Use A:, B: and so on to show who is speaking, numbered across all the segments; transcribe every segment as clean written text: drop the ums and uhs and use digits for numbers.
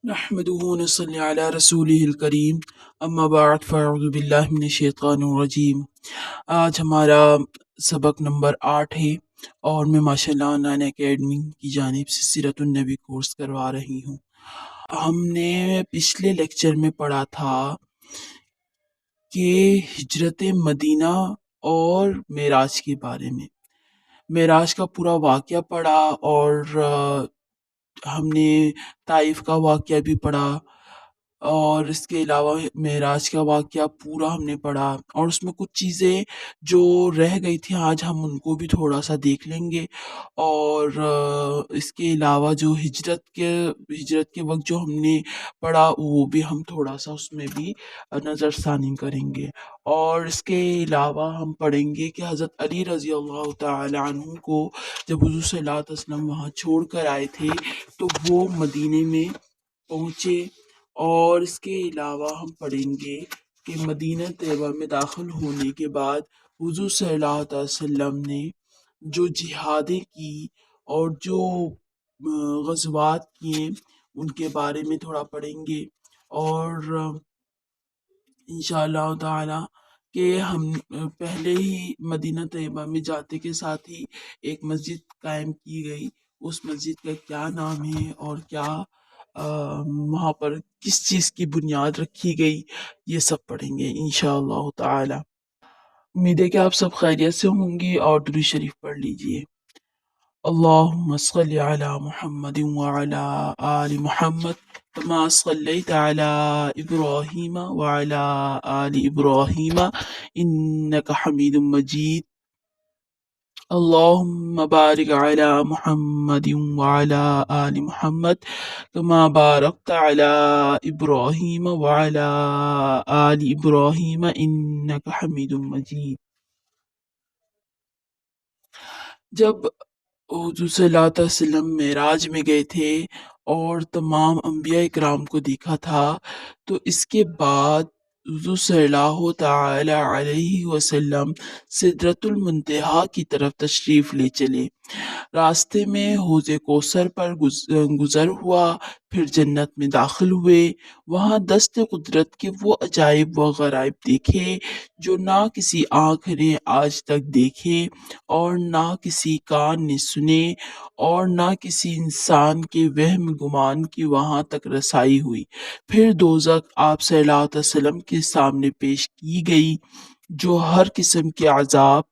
A: نحمده ونصلي على رسوله الکریم اما بعد فاعوذ باللہ من الشیطان الرجیم۔ آج ہمارا سبق نمبر 8 ہے اور میں ماشاءاللہ آن لائن اکیڈمی کی جانب سے سیرت النبی کورس کروا رہی ہوں۔ ہم نے پچھلے لیکچر میں پڑھا تھا کہ ہجرت مدینہ اور معراج کے بارے میں، معراج کا پورا واقعہ پڑھا اور ہم نے طائف کا واقعہ بھی پڑھا اور اس کے علاوہ معراج کا واقعہ پورا ہم نے پڑھا، اور اس میں کچھ چیزیں جو رہ گئی تھیں آج ہم ان کو بھی تھوڑا سا دیکھ لیں گے، اور اس کے علاوہ جو ہجرت کے وقت جو ہم نے پڑھا وہ بھی ہم تھوڑا سا اس میں بھی نظر ثانی کریں گے، اور اس کے علاوہ ہم پڑھیں گے کہ حضرت علی رضی اللہ تعالی عنہ کو جب حضور صلی اللہ علیہ وسلم وہاں چھوڑ کر آئے تھے تو وہ مدینے میں پہنچے، اور اس کے علاوہ ہم پڑھیں گے کہ مدینہ طیبہ میں داخل ہونے کے بعد حضور صلی اللہ علیہ وسلم نے جو جہادیں کی اور جو غزوات کیے ان کے بارے میں تھوڑا پڑھیں گے، اور انشاءاللہ تعالی کہ ہم پہلے ہی مدینہ طیبہ میں جاتے کے ساتھ ہی ایک مسجد قائم کی گئی، اس مسجد کا کیا نام ہے اور کیا وہاں پر کس چیز کی بنیاد رکھی گئی، یہ سب پڑھیں گے انشاءاللہ تعالی۔ امید ہے کہ آپ سب خیریت سے ہوں گی، اور درود شریف پڑھ لیجئے۔ اللہم صلی علی محمد وعلی آل محمد کما صلیت علی ابراہیم وعلی آل ابراہیم انک حمید مجید۔ اللہم بارک علی محمد وعلی آل محمد کما بارکت علی ابراہیم وعلی آل ابراہیم انک حمید مجید۔ جب حضور صلی اللہ علیہ وسلم معراج میں گئے تھے اور تمام انبیاء اکرام کو دیکھا تھا، تو اس کے بعد حضور صلی اللہ تعالی علیہ وسلم سدرۃ المنتہا کی طرف تشریف لے چلے۔ راستے میں حوض کوثر پر گزر ہوا، پھر جنت میں داخل ہوئے، وہاں دست قدرت کے وہ عجائب و غرائب دیکھے جو نہ کسی آنکھ نے آج تک دیکھے اور نہ کسی کان نے سنے اور نہ کسی انسان کے وہم گمان کی وہاں تک رسائی ہوئی۔ پھر دوزخ آپ صلی اللہ علیہ وسلم کے سامنے پیش کی گئی جو ہر قسم کے عذاب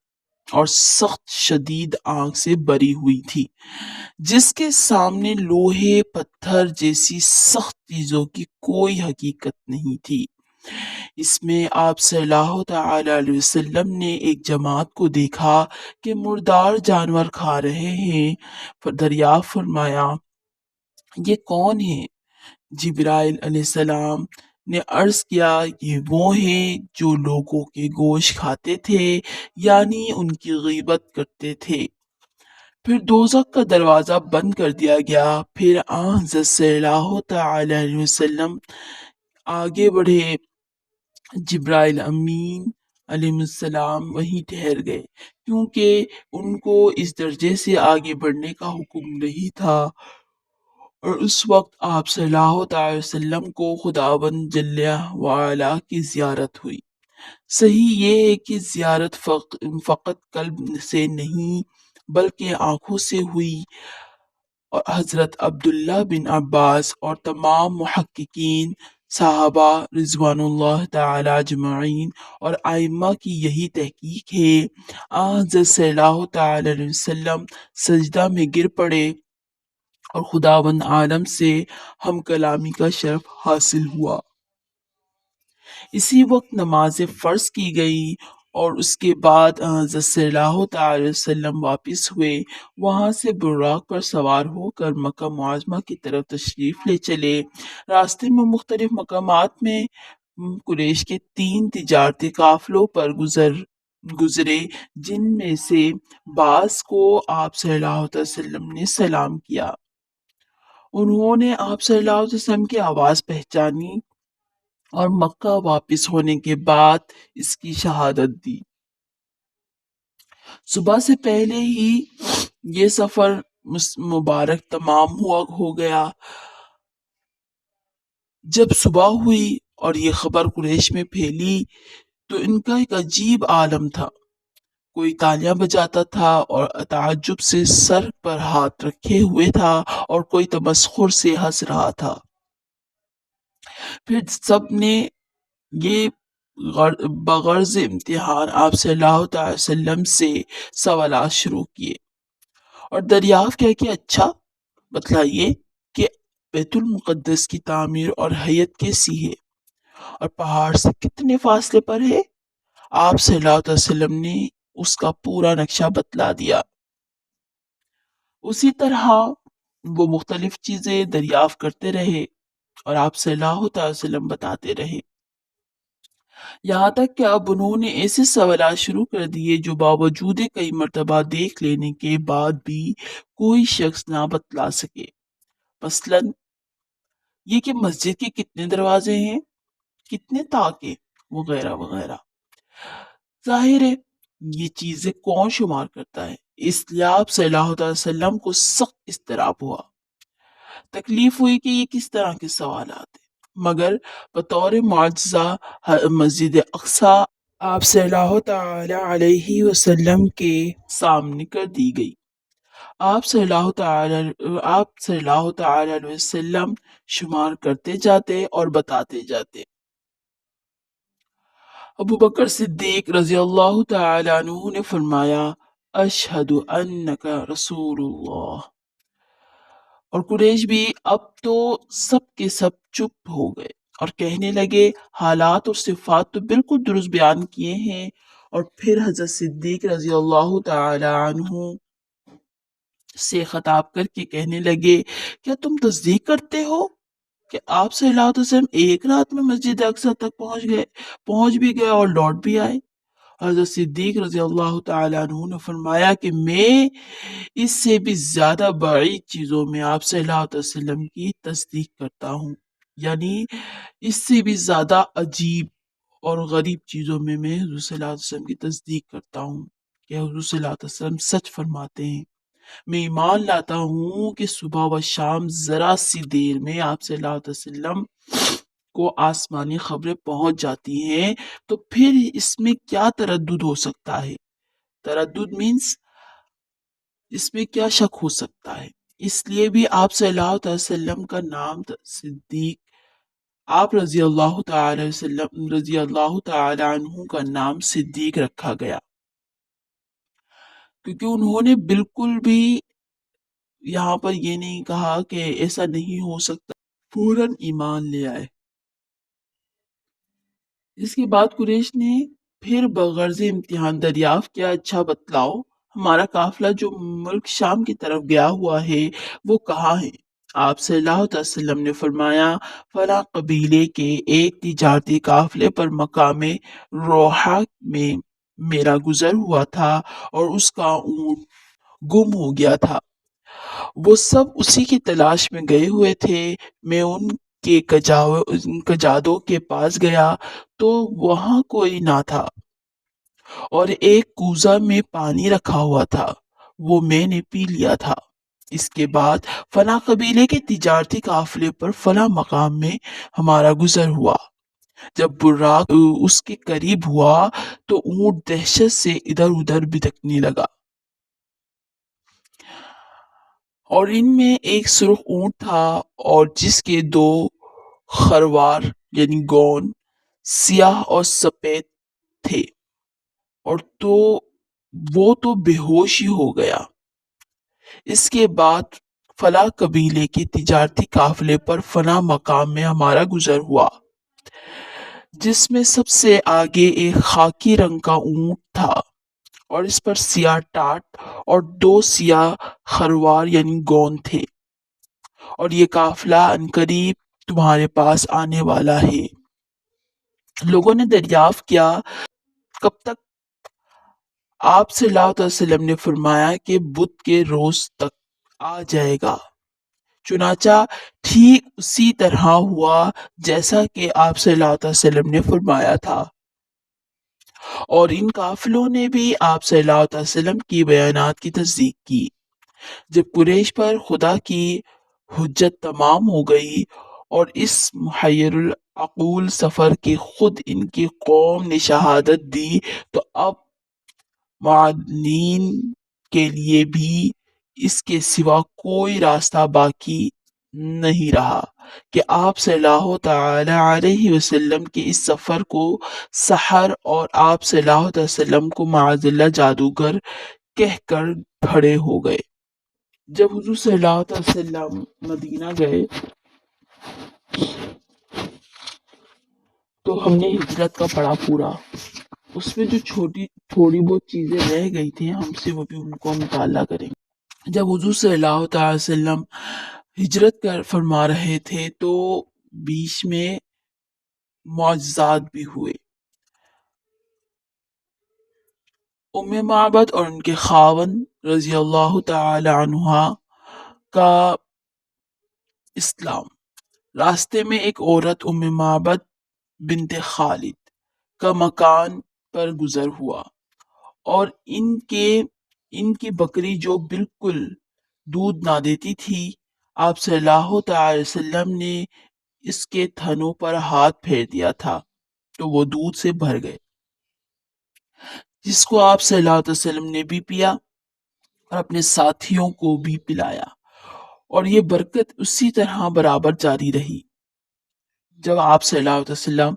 A: اور سخت شدید آگ سے بری ہوئی تھی، جس کے سامنے لوہے پتھر جیسی سخت چیزوں کی کوئی حقیقت نہیں تھی۔ اس میں آپ صلی اللہ تعالی علیہ وسلم نے ایک جماعت کو دیکھا کہ مردار جانور کھا رہے ہیں۔ دریافت فرمایا یہ کون ہے؟ جبرائیل علیہ السلام نے عرض کیا یہ وہ ہیں جو لوگوں کے گوشت کھاتے تھے، یعنی ان کی غیبت کرتے تھے۔ پھر دوزخ کا دروازہ بند کر دیا گیا۔ پھر حضرت صلی اللہ تعالی علیہ وسلم آگے بڑھے، جبرائیل امین علیہ السلام وہیں ٹھہر گئے کیونکہ ان کو اس درجے سے آگے بڑھنے کا حکم نہیں تھا، اور اس وقت آپ صلی اللہ تعالی وسلم کو خداوند جل وعلا کی زیارت ہوئی۔ صحیح یہ ہے کہ زیارت فقط قلب سے نہیں بلکہ آنکھوں سے ہوئی، اور حضرت عبداللہ بن عباس اور تمام محققین، صحابہ رضوان اللہ تعالی اجمعین اور ائمہ کی یہی تحقیق ہے۔ حضرت صلی اللہ تعالی علیہ وسلم سجدہ میں گر پڑے اور خداوند عالم سے ہم کلامی کا شرف حاصل ہوا۔ اسی وقت نماز فرض کی گئی اور اس کے بعد حضرت صلی اللہ تعالی وسلم واپس ہوئے، وہاں سے براق پر سوار ہو کر مکہ معظمہ کی طرف تشریف لے چلے۔ راستے میں مختلف مقامات میں قریش کے 3 تجارتی قافلوں پر گزرے، جن میں سے بعض کو آپ صلی اللہ علیہ وسلم نے سلام کیا۔ انہوں نے آپ صلی اللہ علیہ وسلم کی آواز پہچانی اور مکہ واپس ہونے کے بعد اس کی شہادت دی۔ صبح سے پہلے ہی یہ سفر مبارک تمام ہو گیا۔ جب صبح ہوئی اور یہ خبر قریش میں پھیلی تو ان کا ایک عجیب عالم تھا۔ کوئی تالیاں بجاتا تھا اور تعجب سے سر پر ہاتھ رکھے ہوئے تھا، اور کوئی تمسخر سے ہنس رہا تھا۔ پھر سب نے یہ بغرض امتحان آپ صلی اللہ تعالی وسلم سے سوالات شروع کیے اور دریافت کیا کہ اچھا بتلائیے کہ بیت المقدس کی تعمیر اور حیت کیسی ہے اور پہاڑ سے کتنے فاصلے پر ہے؟ آپ صلی اللہ علیہ وسلم نے اس کا پورا نقشہ بتلا دیا۔ اسی طرح وہ مختلف چیزیں دریافت کرتے رہے اور آپ صلی اللہ تعالی وسلم بتاتے رہے، یہاں تک کہ اب انہوں نے ایسے سوالات شروع کر دیے جو باوجود کئی مرتبہ دیکھ لینے کے بعد بھی کوئی شخص نہ بتلا سکے۔ مثلاً یہ کہ مسجد کے کتنے دروازے ہیں، کتنے طاقے، وغیرہ وغیرہ۔ ظاہر ہے یہ چیزیں کون شمار کرتا ہے، اس لیے آپ صلی اللہ علیہ وسلم کو سخت اضطراب ہوا، تکلیف ہوئی کہ یہ کس طرح کے سوالات ہیں، مگر بطور معجزہ مسجد اقصی آپ صلی اللہ تعالی علیہ وسلم کے سامنے کر دی گئی۔ آپ صلی اللہ تعالی علیہ وسلم شمار کرتے جاتے اور بتاتے جاتے۔ ابو بکر صدیق رضی اللہ تعالی عنہ نے فرمایا، اشہد انک رسول اللہ، اور قریش بھی اب تو سب کے سب چپ ہو گئے اور کہنے لگے حالات اور صفات تو بالکل درست بیان کیے ہیں۔ اور پھر حضرت صدیق رضی اللہ تعالی عنہ سے خطاب کر کے کہنے لگے، کیا تم تصدیق کرتے ہو کہ آپ صلی اللہ علیہ وسلم ایک رات میں مسجد اقصی تک پہنچ بھی گئے اور لوٹ بھی آئے؟ حضرت صدیق رضی اللہ تعالی عنہ نے فرمایا کہ میں اس سے بھی زیادہ بعید چیزوں میں آپ صلی اللہ علیہ وسلم کی تصدیق کرتا ہوں، یعنی اس سے بھی زیادہ عجیب اور غریب چیزوں میں حضور صلی اللہ علیہ وسلم کی تصدیق کرتا ہوں کہ حضور صلی اللہ علیہ وسلم سچ فرماتے ہیں۔ میں ایمان لاتا ہوں کہ صبح و شام ذرا سی دیر میں آپ صلی اللہ علیہ وسلم کو آسمانی خبریں پہنچ جاتی ہیں، تو پھر اس میں کیا تردد ہو سکتا ہے؟ تردد مینس اس میں کیا شک ہو سکتا ہے؟ اس لیے بھی آپ صلی اللہ علیہ وسلم کا نام صدیق، آپ رضی اللہ تعالی وسلم رضی اللہ تعالی عنہ کا نام صدیق رکھا گیا، کیونکہ انہوں نے بالکل بھی یہاں پر یہ نہیں کہا کہ ایسا نہیں ہو سکتا، فوراً ایمان لے آئے۔ اس کے بعد قریش نے پھر بغرض امتحان دریافت کیا، اچھا بتلاؤ ہمارا قافلہ جو ملک شام کی طرف گیا ہوا ہے وہ کہاں ہے؟ آپ صلی اللہ علیہ وسلم نے فرمایا، فلاں قبیلے کے ایک تجارتی قافلے پر مقام روحا میں میرا گزر ہوا تھا اور اس کا اونٹ گم ہو گیا تھا، وہ سب اسی کی تلاش میں گئے ہوئے تھے۔ میں ان کے کجادوں کے پاس گیا تو وہاں کوئی نہ تھا، اور ایک کوزہ میں پانی رکھا ہوا تھا، وہ میں نے پی لیا تھا۔ اس کے بعد فلاں قبیلے کے تجارتی قافلے پر فلاں مقام میں ہمارا گزر ہوا، جب براق اس کے قریب ہوا تو اونٹ دہشت سے ادھر ادھر بھٹکنے لگا، اور ان میں ایک سرخ اونٹ تھا اور جس کے دو خروار یعنی گون سیاہ اور سفید تھے، اور وہ تو بے ہوش ہی ہو گیا۔ اس کے بعد فلاں قبیلے کے تجارتی قافلے پر فلاں مقام میں ہمارا گزر ہوا، جس میں سب سے آگے ایک خاکی رنگ کا اونٹ تھا اور اس پر سیاہ ٹاٹ اور دو سیاہ خروار یعنی گون تھے، اور یہ قافلہ عنقریب تمہارے پاس آنے والا ہے۔ لوگوں نے دریافت کیا، کب تک؟ آپ صلی اللہ علیہ وسلم نے فرمایا کہ بدھ کے روز تک آ جائے گا۔ چنانچہ ٹھیک اسی طرح ہوا جیسا کہ آپ صلی اللہ علیہ وسلم نے فرمایا تھا، اور ان قافلوں نے بھی آپ صلی اللہ علیہ وسلم کی بیانات کی تصدیق کی۔ جب قریش پر خدا کی حجت تمام ہو گئی اور اس محیر العقول سفر کی خود ان کی قوم نے شہادت دی، تو اب معدنین کے لیے بھی اس کے سوا کوئی راستہ باقی نہیں رہا کہ آپ صلی اللہ تعالی علیہ وسلم کے اس سفر کو سحر اور آپ صلی اللہ علیہ وسلم کو معاذ اللہ جادوگر کہہ کر کھڑے ہو گئے۔ جب حضور صلی اللہ علیہ وسلم مدینہ گئے تو ہم نے ہجرت کا پڑا پورا، اس میں جو تھوڑی بہت چیزیں رہ گئی تھی ہم سے، وہ بھی ان کو مطالعہ کریں گے۔ جب حضور صلی اللہ تعالی وسلم ہجرت کر فرما رہے تھے تو بیچ میں معجزات بھی ہوئے۔ ام معبد اور ان کے خاوند رضی اللہ تعالی عنہ کا اسلام۔ راستے میں ایک عورت ام معبد بنت خالد کا مکان پر گزر ہوا اور ان کی بکری جو بالکل دودھ نہ دیتی تھی، آپ صلی اللہ تعالی وسلم نے اس کے تھنوں پر ہاتھ پھیر دیا تھا تو وہ دودھ سے بھر گئے، جس کو آپ صلی اللہ علیہ وسلم نے بھی پیا اور اپنے ساتھیوں کو بھی پلایا، اور یہ برکت اسی طرح برابر جاری رہی۔ جب آپ صلی اللہ علیہ وسلم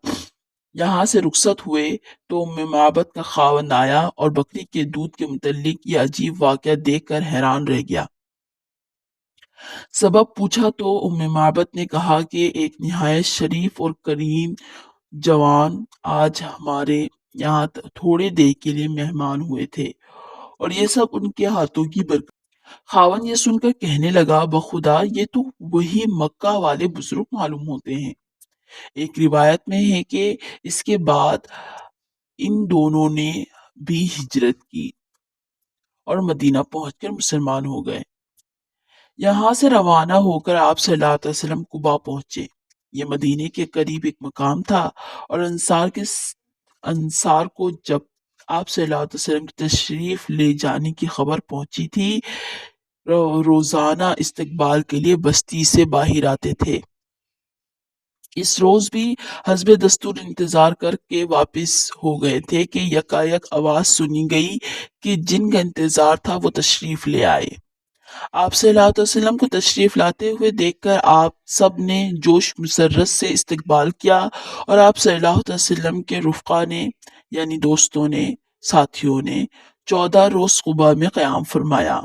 A: یہاں سے رخصت ہوئے تو ام معبد کا خاوند آیا اور بکری کے دودھ کے متعلق یہ عجیب واقعہ دیکھ کر حیران رہ گیا۔ سبب پوچھا تو ام معبد نے کہا کہ ایک نہایت شریف اور کریم جوان آج ہمارے یہاں تھوڑے دیر کے لیے مہمان ہوئے تھے اور یہ سب ان کے ہاتھوں کی برکت۔ خاوند یہ سن کر کہنے لگا، بخدا یہ تو وہی مکہ والے بزرگ معلوم ہوتے ہیں۔ ایک روایت میں ہے کہ اس کے بعد ان دونوں نے بھی ہجرت کی اور مدینہ پہنچ کر مسلمان ہو گئے۔ یہاں سے روانہ ہو کر آپ صلی اللہ علیہ وسلم قبا پہنچے۔ یہ مدینے کے قریب ایک مقام تھا اور انصار کو جب آپ صلی اللہ علیہ وسلم کی تشریف لے جانے کی خبر پہنچی تھی، روزانہ استقبال کے لیے بستی سے باہر آتے تھے۔ اس روز بھی حسب دستور انتظار کر کے واپس ہو گئے تھے کہ یکایک آواز سنی گئی کہ جن کا انتظار تھا وہ تشریف لے آئے۔ آپ صلی اللہ علیہ وسلم کو تشریف لاتے ہوئے دیکھ کر آپ سب نے جوش مسرت سے استقبال کیا اور آپ صلی اللہ علیہ وسلم کے رفقا نے یعنی دوستوں نے، ساتھیوں نے 14 روز قبا میں قیام فرمایا۔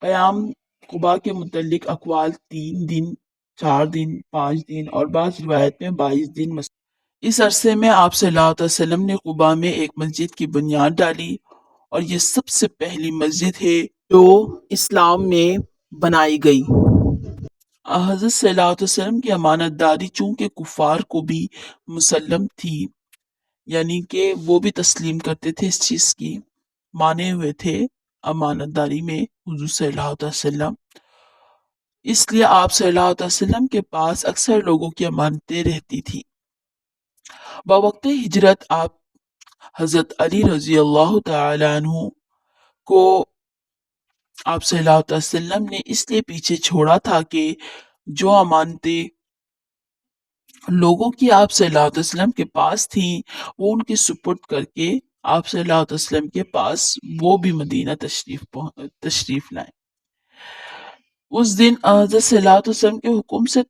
A: قیام قبا کے متعلق اقوال 3 دن، 4 دن، 5 دن اور بعض روایت میں 22 دن۔ اس عرصے میں آپ صلی اللہ علیہ وسلم نے قبا میں ایک مسجد کی بنیاد ڈالی اور یہ سب سے پہلی مسجد ہے جو اسلام میں بنائی گئی۔ حضرت صلی اللہ علیہ وسلم کی امانت داری چونکہ کفار کو بھی مسلم تھی، یعنی کہ وہ بھی تسلیم کرتے تھے، اس چیز کی مانے ہوئے تھے امانت داری میں حضور صلی اللہ علیہ وسلم، اس لیے آپ صلی اللہ علیہ وسلم کے پاس اکثر لوگوں کی امانتیں رہتی تھی۔ بوقت ہجرت آپ حضرت علی رضی اللہ تعالی عنہ کو آپ صلی اللہ علیہ وسلم نے اس لیے پیچھے چھوڑا تھا کہ جو امانتیں لوگوں کی آپ صلی اللہ علیہ وسلم کے پاس تھیں وہ ان کی سپرد کر کے آپ صلی اللہ علیہ وسلم کے پاس وہ بھی مدینہ تشریف لائیں۔ اس دن حضرت صلی اللہ علیہ وسلم کے حکم سے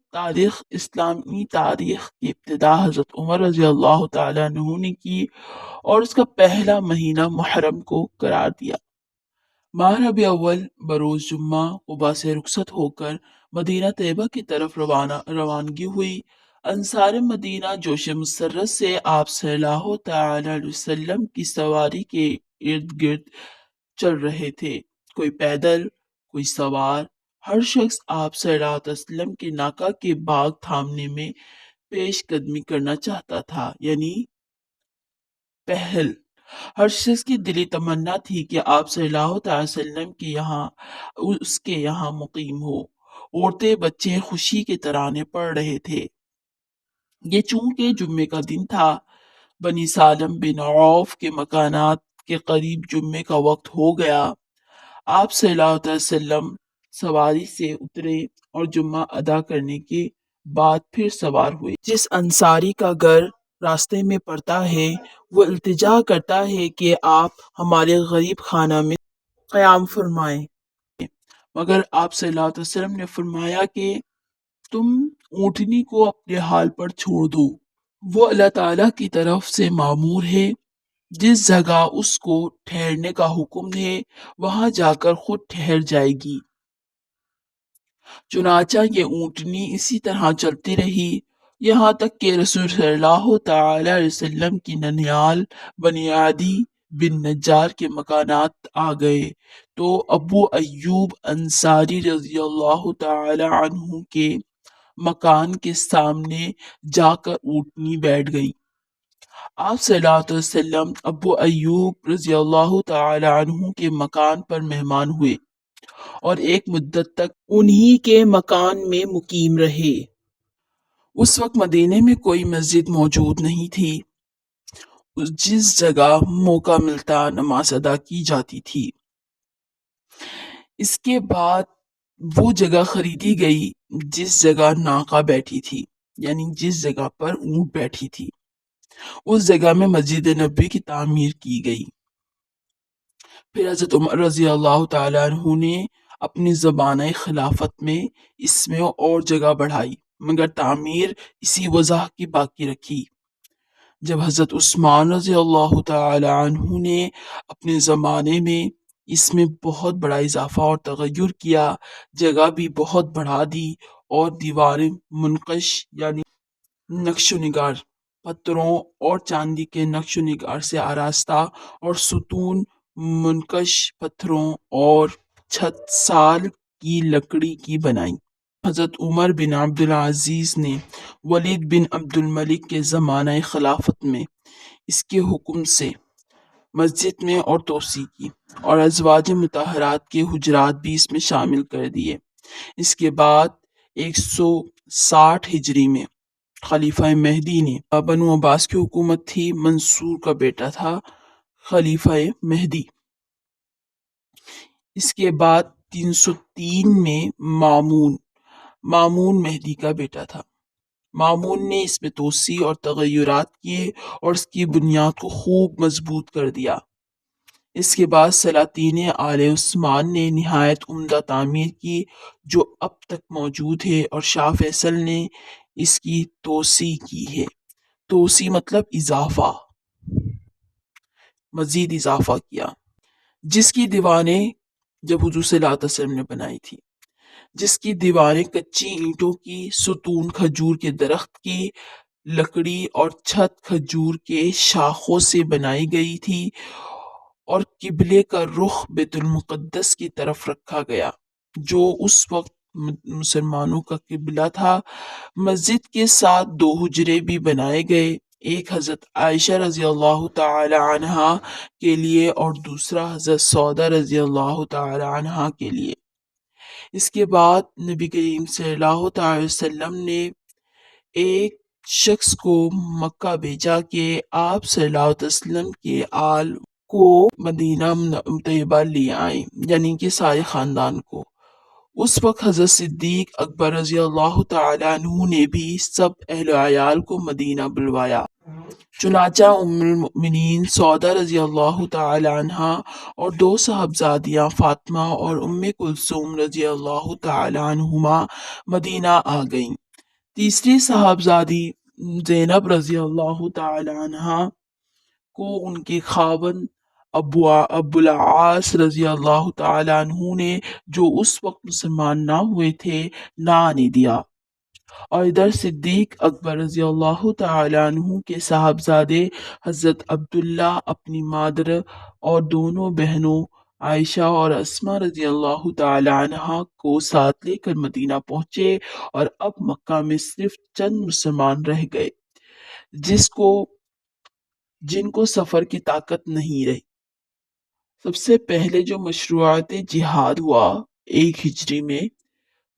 A: اسلامی تاریخ کی ابتدا حضرت عمر رضی اللہ تعالی عنہ نے کی اور اس کا پہلا مہینہ محرم کو قرار دیا۔ ماہ ربیع اول بروز جمعہ قبا سے رخصت ہو کر مدینہ طیبہ کی طرف روانگی ہوئی۔ انصار مدینہ جوش مسرت سے آپ صلی اللہ تعالی علیہ وسلم کی سواری کے ارد گرد چل رہے تھے، کوئی پیدل، کوئی سوار، ہر شخص آپ صلی اللہ علیہ وسلم کے ناکہ کے باغ تھامنے میں پیش قدمی کرنا چاہتا تھا، یعنی پہل۔ ہر شخص کی دلی تمنا تھی کہ آپ صلی اللہ تعالی وسلم کے یہاں اس کے یہاں مقیم ہو۔ عورتیں بچے خوشی کے ترانے پڑھ رہے تھے۔ یہ چونکہ جمعے کا دن تھا، بنی سالم بن عوف کے مکانات کے قریب جمعے کا وقت ہو گیا۔ آپ صلی اللہ علیہ وسلم سواری سے اترے اور جمعہ ادا کرنے کے بعد پھر سوار ہوئے۔ جس انصاری کا گھر راستے میں پڑتا ہے وہ التجا کرتا ہے کہ آپ ہمارے غریب خانہ میں قیام فرمائیں، مگر آپ صلی اللہ علیہ وسلم نے فرمایا کہ تم اونٹنی کو اپنے حال پر چھوڑ دو، وہ اللہ تعالیٰ کی طرف سے مامور ہے، جس جگہ اس کو ٹھہرنے کا حکم ہے وہاں جا کر خود ٹھہر جائے گی۔ چنانچہ یہ اونٹنی اسی طرح چلتی رہی یہاں تک کہ رسول صلی اللہ تعالی علیہ وسلم کی ننیال بنی عدی بن نجار کے مکانات آ گئے تو ابو ایوب انصاری رضی اللہ تعالی عنہ کے مکان کے سامنے جا کر اونٹنی بیٹھ گئی۔ آپ صلی اللہ علیہ وسلم ابو ایوب رضی اللہ تعالی عنہ کے مکان پر مہمان ہوئے اور ایک مدت تک انہی کے مکان میں مقیم رہے۔ اس وقت مدینے میں کوئی مسجد موجود نہیں تھی جس جگہ موقع ملتا نماز ادا کی جاتی تھی۔ اس کے بعد وہ جگہ خریدی گئی جس جگہ ناقہ بیٹھی تھی، یعنی جس جگہ پر اونٹ بیٹھی تھی، اس جگہ میں مسجد نبی کی تعمیر کی گئی۔ پھر حضرت عمر رضی اللہ تعالیٰ عنہ نے اپنی زمانہ خلافت میں اس میں اور جگہ بڑھائی مگر تعمیر اسی وضع کی باقی رکھی۔ جب حضرت عثمان رضی اللہ تعالی عنہ نے اپنے زمانے میں اس میں بہت بڑا اضافہ اور تغیر کیا، جگہ بھی بہت بڑھا دی اور دیواریں منقش یعنی نقش و نگار پتھروں اور چاندی کے نقش و نگار سے آراستہ اور ستون منقش پتھروں اور چھت سال کی لکڑی کی بنائی۔ حضرت عمر بن عبدالعزیز نے ولید بن عبد الملک کے زمانہ خلافت میں اس کے حکم سے مسجد میں اور توسیع کی اور ازواج مطہرات کے حجرات بھی اس میں شامل کر دیے۔ اس کے بعد 160 ہجری میں خلیفہ مہدی نے بنو عباس کی حکومت تھی، منصور کا بیٹا تھا خلیفہ مہدی۔ اس کے بعد 303 میں مامون مہدی کا بیٹا تھا۔ مامون نے اس میں توسیع اور تغیرات کیے اور اس کی بنیاد کو خوب مضبوط کر دیا۔ اس کے بعد سلاطین آل عثمان نے نہایت عمدہ تعمیر کی جو اب تک موجود ہے اور شاہ فیصل نے اس کی توسیع کی ہے۔ توسیع مطلب اضافہ، مزید اضافہ کیا، جس کی دیواریں جب حضور صلی اللہ علیہ وسلم نے بنائی تھی، جس کی دیواریں کچی اینٹوں کی، ستون کھجور کے درخت کی لکڑی اور چھت کھجور کے شاخوں سے بنائی گئی تھی اور قبلے کا رخ بیت المقدس کی طرف رکھا گیا جو اس وقت مسلمانوں کا قبلہ تھا۔ مسجد کے ساتھ 2 حجرے بھی بنائے گئے، ایک حضرت عائشہ رضی اللہ تعالی عنہا کے لیے اور دوسرا حضرت سودا رضی اللہ تعالی عنہا کے لیے۔ اس کے بعد نبی کریم صلی اللہ تعالی وسلم نے ایک شخص کو مکہ بھیجا کہ آپ صلی اللہ علیہ وسلم کے آل کو مدینہ طیبہ لے آئیں، یعنی کہ سارے خاندان کو۔ اس وقت حضرت صدیق اکبر رضی اللہ تعالی عنہ نے بھی سب اہل و عیال کو مدینہ بلوایا۔ چنانچہ ام المؤمنین سودا رضی اللہ تعالی عنہا اور 2 صاحبزادیاں فاطمہ اور ام کلثوم رضی اللہ تعالی عنہما مدینہ آ گئیں۔ تیسری صاحبزادی زینب رضی اللہ تعالی عنہا کو ان کے خاوند ابو العاص رضی اللہ تعالی عنہ نے جو اس وقت مسلمان نہ ہوئے تھے نہ آنے دیا، اور ادھر صدیق اکبر رضی اللہ تعالی عنہ کے صاحبزادے حضرت عبداللہ اپنی مادر اور دونوں بہنوں عائشہ اور اسماء رضی اللہ تعالی عنہا کو ساتھ لے کر مدینہ پہنچے اور اب مکہ میں صرف چند مسلمان رہ گئے جن کو سفر کی طاقت نہیں رہی۔ سب سے پہلے جو مشروعات جہاد ہوا 1 ہجری میں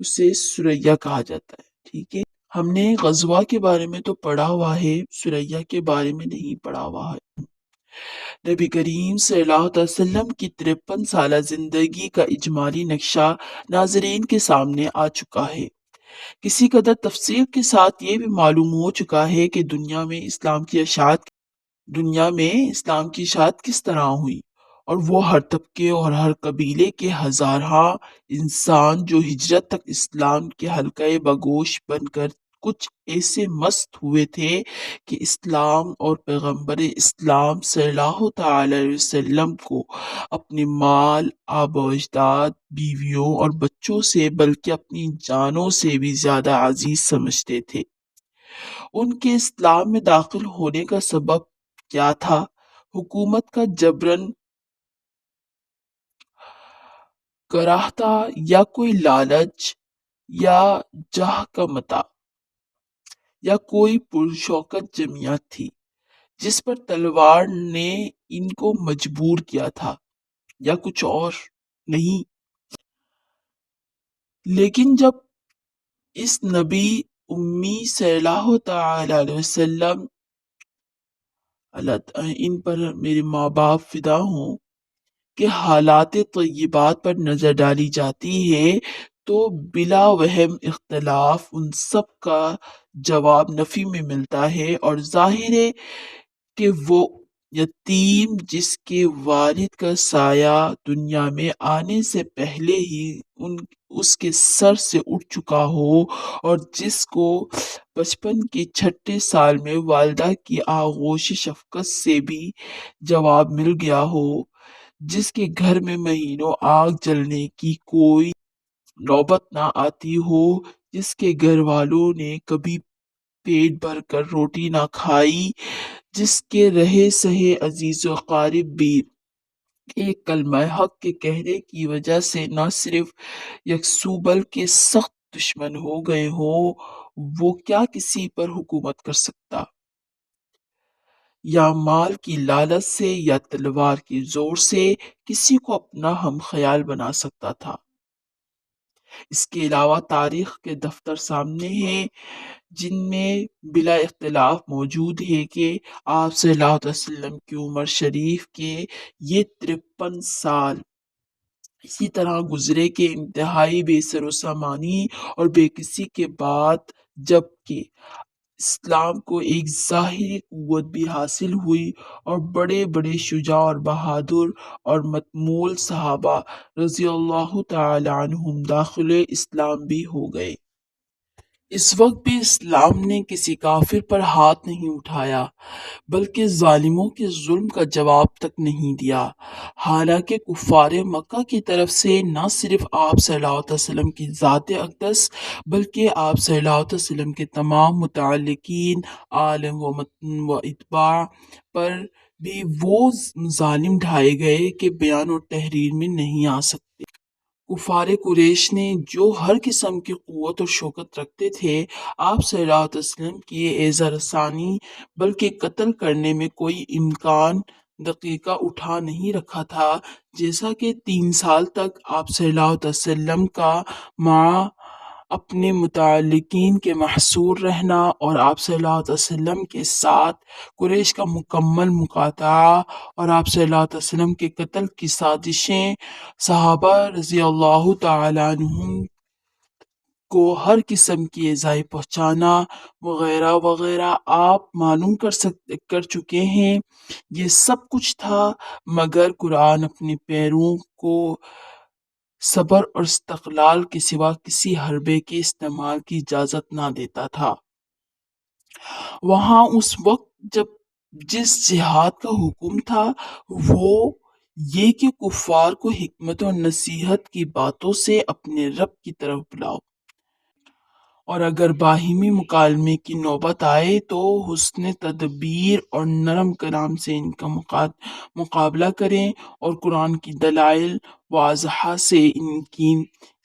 A: اسے سریہ کہا جاتا ہے، ٹھیک ہے۔ ہم نے غزوہ کے بارے میں تو پڑھا ہوا ہے، سریہ کے بارے میں نہیں پڑھا ہوا ہے۔ نبی کریم صلی اللہ علیہ وسلم کی 53 سالہ زندگی کا اجمالی نقشہ ناظرین کے سامنے آ چکا ہے۔ کسی قدر تفصیل کے ساتھ یہ بھی معلوم ہو چکا ہے کہ دنیا میں اسلام کی اشاعت کس طرح ہوئی، اور وہ ہر طبقے اور ہر قبیلے کے ہزارہا انسان جو ہجرت تک اسلام کے حلقۂ بگوش بن کر کچھ ایسے مست ہوئے تھے کہ اسلام اور پیغمبر اسلام صلی اللہ تعالی علیہ وسلم کو اپنے مال، آبا و اجداد، بیویوں اور بچوں سے بلکہ اپنی جانوں سے بھی زیادہ عزیز سمجھتے تھے۔ ان کے اسلام میں داخل ہونے کا سبب کیا تھا؟ حکومت کا جبرن کراہ تھا، یا کوئی لالچ، یا جاہ کا متاع، یا کوئی پرشوکت جمعیت تھی جس پر تلوار نے ان کو مجبور کیا تھا، یا کچھ اور نہیں؟ لیکن جب اس نبی امی صلی اللہ تعالی علیہ وسلم، ان پر میرے ماں باپ فدا ہوں، کہ حالات طیبات پر نظر ڈالی جاتی ہے تو بلا وہم اختلاف ان سب کا جواب نفی میں ملتا ہے، اور ظاہر ہے کہ وہ یتیم جس کے والد کا سایہ دنیا میں آنے سے پہلے ہی اس کے سر سے اٹھ چکا ہو، اور جس کو بچپن کے چھٹے سال میں والدہ کی آغوش شفقت سے بھی جواب مل گیا ہو، جس کے گھر میں مہینوں آگ جلنے کی کوئی نوبت نہ آتی ہو، جس کے گھر والوں نے کبھی پیٹ بھر کر روٹی نہ کھائی، جس کے رہے سہے عزیز و اقارب بھی ایک کلمہ حق کے کہنے کی وجہ سے نہ صرف یکسو بلکہ سخت دشمن ہو گئے ہوں، وہ کیا کسی پر حکومت کر سکتا؟ یا مال کی لالچ سے یا تلوار کے زور سے کسی کو اپنا ہم خیال بنا سکتا تھا؟ اس کے علاوہ تاریخ کے دفتر سامنے ہیں جن میں بلا اختلاف موجود ہے کہ آپ صلی اللہ علیہ وسلم کی عمر شریف کے یہ 53 سال اسی طرح گزرے کہ انتہائی بے سر و سامانی اور بے کسی کے بعد، جبکہ اسلام کو ایک ظاہری قوت بھی حاصل ہوئی، اور بڑے بڑے شجاع اور بہادر اور متمول صحابہ رضی اللہ تعالی عنہم داخل اسلام بھی ہو گئے۔ اس وقت بھی اسلام نے کسی کافر پر ہاتھ نہیں اٹھایا، بلکہ ظالموں کے ظلم کا جواب تک نہیں دیا۔ حالانکہ کفار مکہ کی طرف سے نہ صرف آپ صلی اللہ علیہ وسلم کی ذات اقدس بلکہ آپ صلی اللہ علیہ وسلم کے تمام متعلقین، عالم و اتباع پر بھی وہ ظالم ڈھائے گئے کہ بیان و تحریر میں نہیں آ سکتے۔ کفار قریش نے جو ہر قسم کی قوت اور شوکت رکھتے تھے، آپ صلی اللہ علیہ وسلم کی ایذا رسانی بلکہ قتل کرنے میں کوئی امکان دقیقہ اٹھا نہیں رکھا تھا، جیسا کہ 3 سال تک آپ صلی اللہ علیہ وسلم کا مع اپنے متعلقین کے محصور رہنا، اور آپ صلی اللہ علیہ وسلم کے ساتھ قریش کا مکمل مقاطعہ، اور آپ صلی اللہ علیہ وسلم کے قتل کی سازشیں، صحابہ رضی اللہ تعالی عنہم کو ہر قسم کی ایذائیں پہنچانا وغیرہ وغیرہ آپ معلوم کر چکے ہیں۔ یہ سب کچھ تھا، مگر قرآن اپنے پیروں کو صبر اور استقلال کے سوا کسی حربے کے استعمال کی اجازت نہ دیتا تھا۔ وہاں اس وقت جس جہاد کا حکم تھا وہ یہ کہ کفار کو حکمت اور نصیحت کی باتوں سے اپنے رب کی طرف بلاؤ، اور اگر باہمی مکالمے کی نوبت آئے تو حسن تدبیر اور نرم کلام سے ان کا مقابلہ کریں، اور قرآن کی دلائل واضحہ سے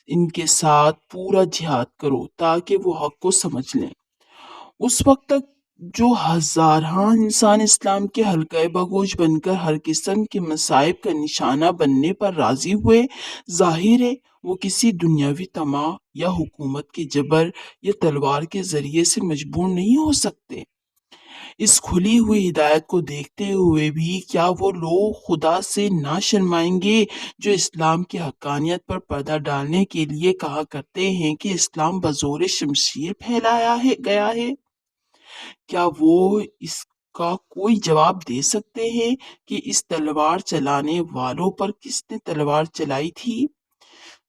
A: ان کے ساتھ پورا جہاد کرو تاکہ وہ حق کو سمجھ لیں۔ اس وقت تک جو ہزارہا انسان اسلام کے حلقۂ بگوش بن کر ہر قسم کے مصائب کا نشانہ بننے پر راضی ہوئے، ظاہر ہے وہ کسی دنیاوی طمع یا حکومت کے جبر یا تلوار کے ذریعے سے مجبور نہیں ہو سکتے۔ اس کھلی ہوئی ہدایت کو دیکھتے ہوئے بھی کیا وہ لوگ خدا سے نہ شرمائیں گے جو اسلام کی حقانیت پر پردہ ڈالنے کے لیے کہا کرتے ہیں کہ اسلام بزور شمشیر پھیلایا گیا ہے؟ کیا وہ اس کا کوئی جواب دے سکتے ہیں کہ اس تلوار چلانے والوں پر کس نے تلوار چلائی تھی،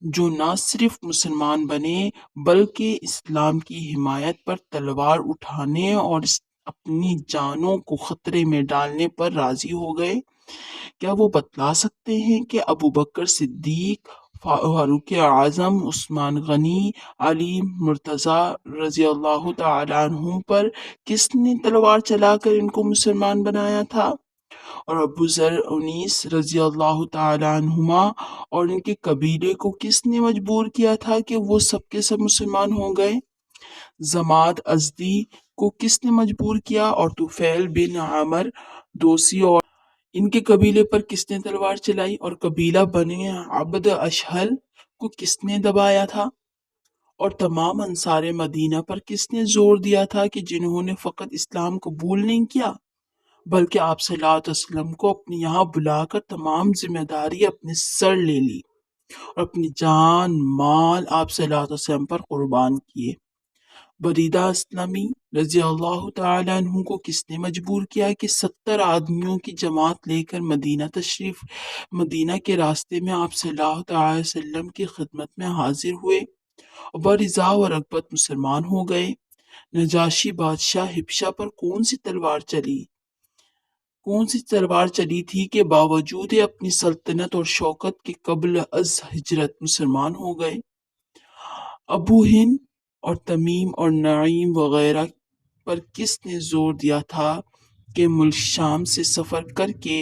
A: جو نہ صرف مسلمان بنے بلکہ اسلام کی حمایت پر تلوار اٹھانے اور اپنی جانوں کو خطرے میں ڈالنے پر راضی ہو گئے؟ کیا وہ بتلا سکتے ہیں کہ ابو بکر صدیق، فاروق اعظم، عثمان غنی، علی مرتضیٰ رضی اللہ تعالیٰ عنہ پر کس نے تلوار چلا کر ان کو مسلمان بنایا تھا، اور ابو ذر انیس رضی اللہ تعالیٰ عنہما اور ان کے قبیلے کو کس نے مجبور کیا تھا کہ وہ سب کے سب مسلمان ہو گئے؟ زماد ازدی کو کس نے مجبور کیا، اور طفیل بن عامر دوسی اور ان کے قبیلے پر کس نے تلوار چلائی، اور قبیلہ بنی عبد اشہل کو کس نے دبایا تھا، اور تمام انصار مدینہ پر کس نے زور دیا تھا کہ جنہوں نے فقط اسلام قبول نہیں کیا بلکہ آپ صلی اللہ علیہ وسلم کو اپنے یہاں بلا کر تمام ذمہ داری اپنے سر لے لی اور اپنی جان مال آپ صلی اللہ علیہ وسلم پر قربان کیے؟ بریدہ اسلمی رضی اللہ تعالیٰ عنہ کو کس نے مجبور کیا کہ 70 آدمیوں کی جماعت لے کر مدینہ کے راستے میں آپ صلی اللہ تعالیٰ وسلم کی خدمت میں حاضر ہوئے اور برضا و رغبت مسلمان ہو گئے؟ نجاشی بادشاہ حبشہ پر کون سی تلوار چلی تھی کہ باوجود اپنی سلطنت اور شوکت کے قبل از ہجرت مسلمان ہو گئے؟ ابو ہند اور تمیم اور نعیم وغیرہ پر کس نے زور دیا تھا کہ ملک شام سے سفر کر کے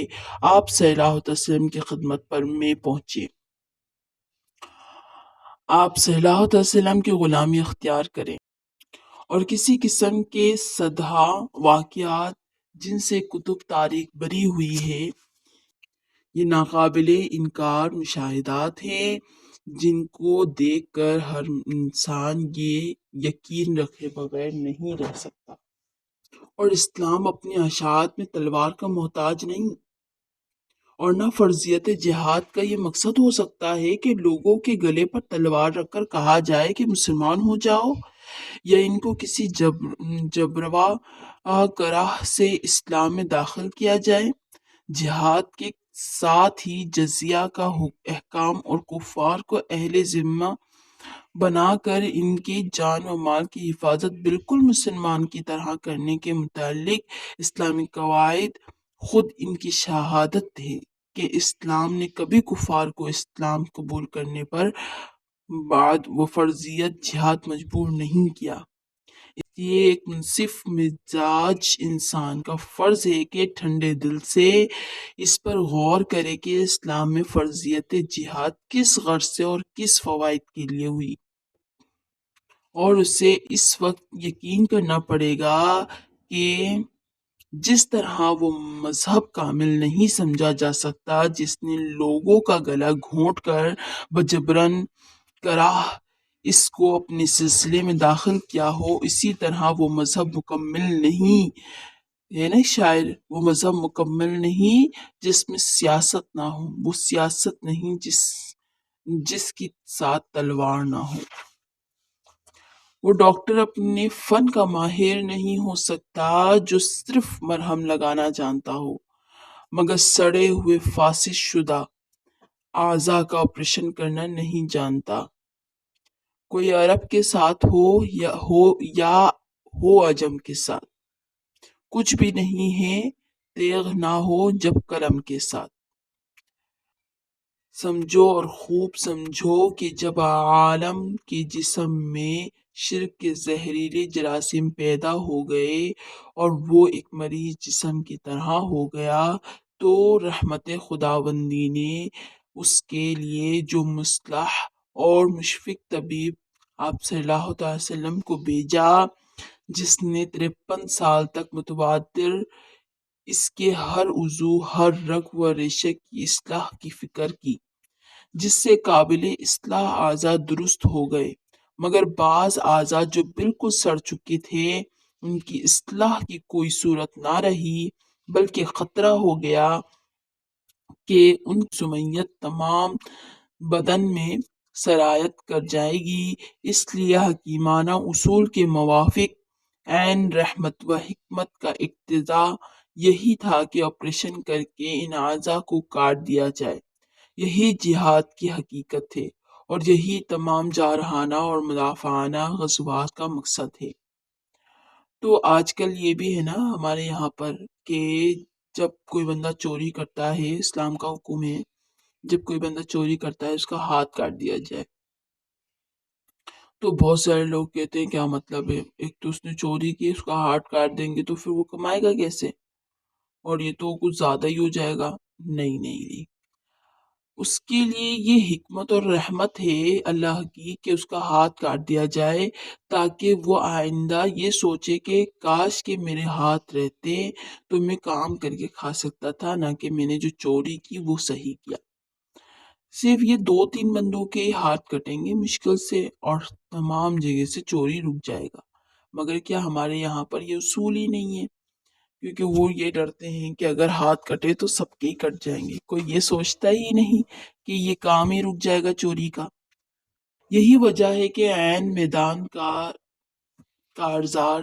A: آپ صلی اللہ علیہ وسلم کی خدمت میں پہنچے، آپ صلی اللہ علیہ وسلم کی غلامی اختیار کریں، اور کسی قسم کے سدھا واقعات جن سے کتب تاریخ بری ہوئی ہے، یہ ناقابل انکار مشاہدات ہیں جن کو دیکھ کر ہر انسان یہ یقین رکھے بغیر نہیں رہ سکتا، اور اسلام اپنی اشاعت میں تلوار کا محتاج نہیں، اور نہ فرضیت جہاد کا یہ مقصد ہو سکتا ہے کہ لوگوں کے گلے پر تلوار رکھ کر کہا جائے کہ مسلمان ہو جاؤ، یا ان کو کسی جبروا کراہ سے اسلام میں داخل کیا جائے۔ جہاد کے ساتھ ہی جزیہ کا احکام اور کفار کو اہل ذمہ بنا کر ان کی جان و مال کی حفاظت بالکل مسلمان کی طرح کرنے کے متعلق اسلامی قواعد خود ان کی شہادت ہے کہ اسلام نے کبھی کفار کو اسلام قبول کرنے پر بعد وہ فرضیت جہاد مجبور نہیں کیا۔ اس لیے ایک منصف مزاج انسان کا فرض ہے کہ ٹھنڈے دل سے اس پر غور کرے کہ اسلام میں فرضیت جہاد کس غرض سے اور کس فوائد کے لیے ہوئی، اور اسے اس وقت یقین کرنا پڑے گا کہ جس طرح وہ مذہب کامل نہیں سمجھا جا سکتا جس نے لوگوں کا گلا گھونٹ کر بجبرن کراہ اس کو اپنے سلسلے میں داخل کیا ہو، اسی طرح وہ مذہب مکمل نہیں ہے نا شاعر، وہ مذہب مکمل نہیں جس میں سیاست نہ ہو، وہ سیاست نہیں جس کی ساتھ تلوار نہ ہو، وہ ڈاکٹر اپنے فن کا ماہر نہیں ہو سکتا جو صرف مرہم لگانا جانتا ہو مگر سڑے ہوئے فاسد شدہ اعضاء کا آپریشن کرنا نہیں جانتا۔ کوئی عرب کے ساتھ یا ہو عجم کے ساتھ، کچھ بھی نہیں ہے تیغ نہ ہو جب قلم کے ساتھ۔ سمجھو اور خوب سمجھو کہ جب عالم کے جسم میں شرک کے زہریلے جراثیم پیدا ہو گئے اور وہ ایک مریض جسم کی طرح ہو گیا تو رحمت خداوندی نے اس کے لیے جو مصلح اور مشفق طبیب آپ صلی اللہ علیہ وسلم کو بھیجا، جس نے 53 سال تک متواتر اس کے ہر عضو ہر رگ و ریشے کی اصلاح کی فکر کی، جس سے قابل اصلاح اعضاء درست ہو گئے مگر بعض اعضاء جو بالکل سڑ چکے تھے ان کی اصلاح کی کوئی صورت نہ رہی، بلکہ خطرہ ہو گیا کہ ان کی سمیت تمام بدن میں سرایت کر جائے گی۔ اس لیے حکیمانہ اصول کے موافق عین رحمت و حکمت کا اقتضا یہی تھا کہ آپریشن کر کے ان اعضاء کو کاٹ دیا جائے۔ یہی جہاد کی حقیقت ہے اور یہی تمام جارحانہ اور مدافعانہ غزوات کا مقصد ہے۔ تو آج کل یہ بھی ہے نا ہمارے یہاں پر کہ جب کوئی بندہ چوری کرتا ہے، اسلام کا حکم ہے جب کوئی بندہ چوری کرتا ہے اس کا ہاتھ کاٹ دیا جائے۔ تو بہت سارے لوگ کہتے ہیں کیا مطلب ہے، ایک تو اس نے چوری کی، اس کا ہاتھ کاٹ دیں گے تو پھر وہ کمائے گا کیسے، اور یہ تو کچھ زیادہ ہی ہو جائے گا۔ نہیں نہیں نہیں، اس کے لیے یہ حکمت اور رحمت ہے اللہ کی کہ اس کا ہاتھ کاٹ دیا جائے، تاکہ وہ آئندہ یہ سوچے کہ کاش کہ میرے ہاتھ رہتے تو میں کام کر کے کھا سکتا تھا، نہ کہ میں نے جو چوری کی وہ صحیح کیا۔ صرف یہ 2-3 بندوں کے ہی ہاتھ کٹیں گے مشکل سے اور تمام جگہ سے چوری رک جائے گا، مگر کیا ہمارے یہاں پر یہ اصول ہی نہیں ہے، کیونکہ وہ یہ ڈرتے ہیں کہ اگر ہاتھ کٹے تو سب کے ہی کٹ جائیں گے، کوئی یہ سوچتا ہی نہیں کہ یہ کام ہی رک جائے گا چوری کا۔ یہی وجہ ہے کہ عین میدان کا کارزار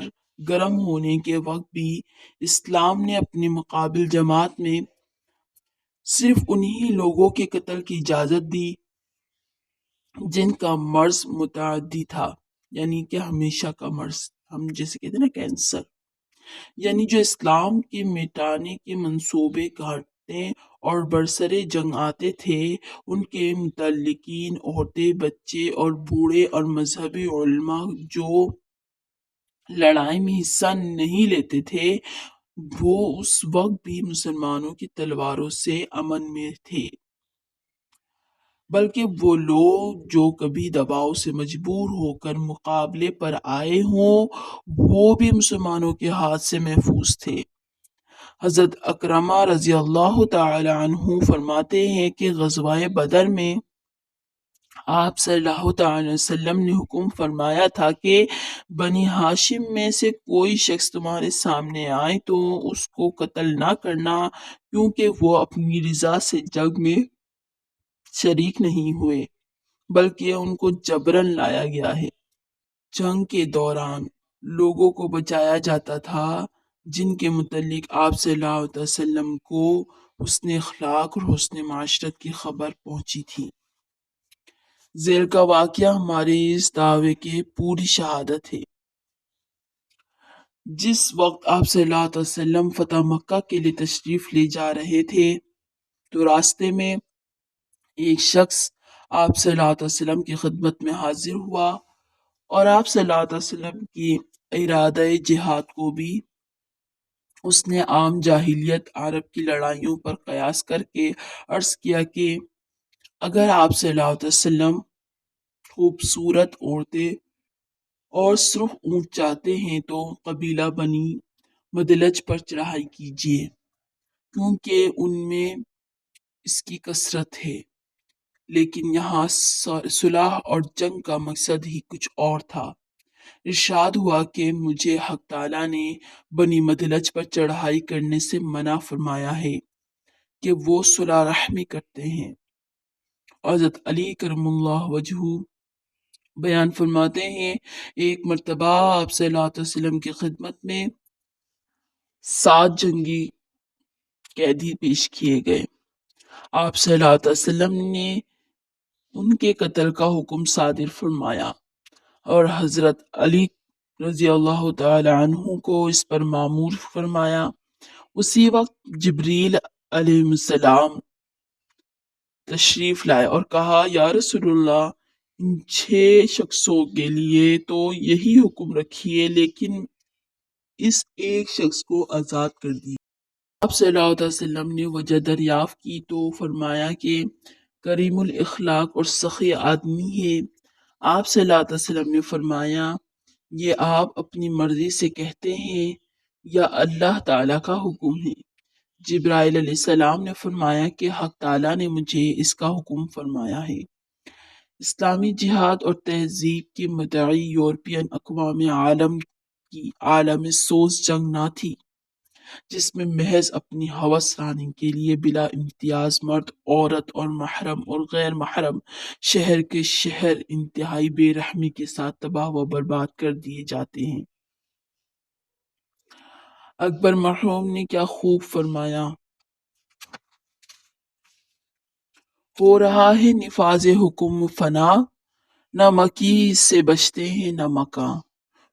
A: گرم ہونے کے وقت بھی اسلام نے اپنی مقابل جماعت میں صرف انہی لوگوں کے قتل کی اجازت دی جن کا مرض متعدی تھا، یعنی کہ ہمیشہ کا مرض، ہم جیسے کہتے ہیں نا کینسر، یعنی جو اسلام کے مٹانے کے منصوبے کاٹنے اور برسرے جنگ آتے تھے، ان کے متعلقین عورتیں، بچے اور بوڑھے اور مذہبی علماء جو لڑائی میں حصہ نہیں لیتے تھے، وہ اس وقت بھی مسلمانوں کی تلواروں سے امن میں تھے، بلکہ وہ لوگ جو کبھی دباؤ سے مجبور ہو کر مقابلے پر آئے ہوں وہ بھی مسلمانوں کے ہاتھ سے محفوظ تھے۔ حضرت اکرمہ رضی اللہ تعالی عنہ فرماتے ہیں کہ غزوہ بدر میں آپ صلی اللہ تعالی وسلم نے حکم فرمایا تھا کہ بنی ہاشم میں سے کوئی شخص تمہارے سامنے آئے تو اس کو قتل نہ کرنا، کیونکہ وہ اپنی رضا سے جنگ میں شریک نہیں ہوئے بلکہ ان کو جبرن لایا گیا ہے۔ جنگ کے دوران لوگوں کو بچایا جاتا تھا جن کے متعلق آپ صلی اللہ علیہ وسلم کو حسن اخلاق اور حسن معاشرت کی خبر پہنچی تھی۔ ذیل کا واقعہ ہمارے اس دعوے کی پوری شہادت ہے۔ جس وقت آپ صلی اللہ علیہ وسلم فتح مکہ کے لیے تشریف لے جا رہے تھے تو راستے میں ایک شخص آپ صلی اللہ علیہ وسلم کی خدمت میں حاضر ہوا اور آپ صلی اللہ علیہ وسلم کی ارادہ جہاد کو بھی اس نے عام جاہلیت عرب کی لڑائیوں پر قیاس کر کے عرض کیا کہ اگر آپ صلی اللہ علیہ وسلم خوبصورت عورتیں اور سرخ اونٹ چاہتے ہیں تو قبیلہ بنی مدلج پر چڑھائی کیجیے، کیونکہ ان میں اس کی کثرت ہے، لیکن یہاں صلح اور جنگ کا مقصد ہی کچھ اور تھا۔ ارشاد ہوا کہ مجھے حق تعالیٰ نے بنی مدلج پر چڑھائی کرنے سے منع فرمایا ہے کہ وہ صلح رحمی کرتے ہیں۔ حضرت علی کرم اللہ وجہہ بیان فرماتے ہیں ایک مرتبہ آپ صلی اللہ علیہ وسلم کی خدمت میں 7 جنگی قیدی پیش کیے گئے۔ آپ صلی اللہ علیہ وسلم نے ان کے قتل کا حکم صادر فرمایا اور حضرت علی رضی اللہ تعالی عنہ کو اس پر مامور فرمایا۔ اسی وقت جبریل علیہ السلام تشریف لائے اور کہا یا رسول اللہ، ان 6 شخصوں کے لیے تو یہی حکم رکھیے لیکن اس ایک شخص کو آزاد کر دیجیے۔ آپ صلی اللہ علیہ وسلم نے وجہ دریافت کی تو فرمایا کہ کریم الاخلاق اور سخی آدمی ہے۔ آپ صلی اللہ علیہ وسلم نے فرمایا یہ آپ اپنی مرضی سے کہتے ہیں یا اللہ تعالیٰ کا حکم ہے؟ جبرائیل علیہ السلام نے فرمایا کہ حق تعالیٰ نے مجھے اس کا حکم فرمایا ہے۔ اسلامی جہاد اور تہذیب کے مدعی یورپین اقوام عالم کی عالم سوز جنگ نہ تھی جس میں محض اپنی ہوس رانی کے لیے بلا امتیاز مرد، عورت اور محرم اور غیر محرم شہر کے شہر انتہائی بے رحمی کے ساتھ تباہ و برباد کر دیے جاتے ہیں۔ اکبر مرحوم نے کیا خوب فرمایا، ہو رہا ہے نفاذ حکم فنا، نہ مکی سے بچتے ہیں نہ مکاں،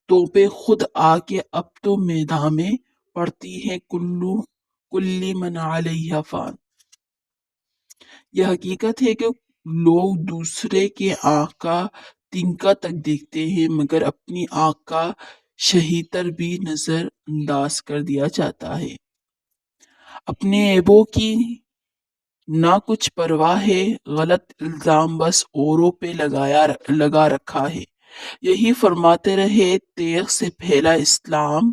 A: توپے خود آ کے اب تو میدان میں پڑتی ہے کلی من علیہ فان۔ یہ حقیقت ہے کہ لوگ دوسرے کے آنکھ کا تنکا تک دیکھتے ہیں مگر اپنی آنکھ کا شہیتر بھی نظر انداز کر دیا جاتا ہے۔ اپنے عیبوں کی نہ کچھ پرواہ ہے، غلط الزام بس اوروں پہ لگا رکھا ہے۔ یہی فرماتے رہے تیغ سے پھیلا اسلام،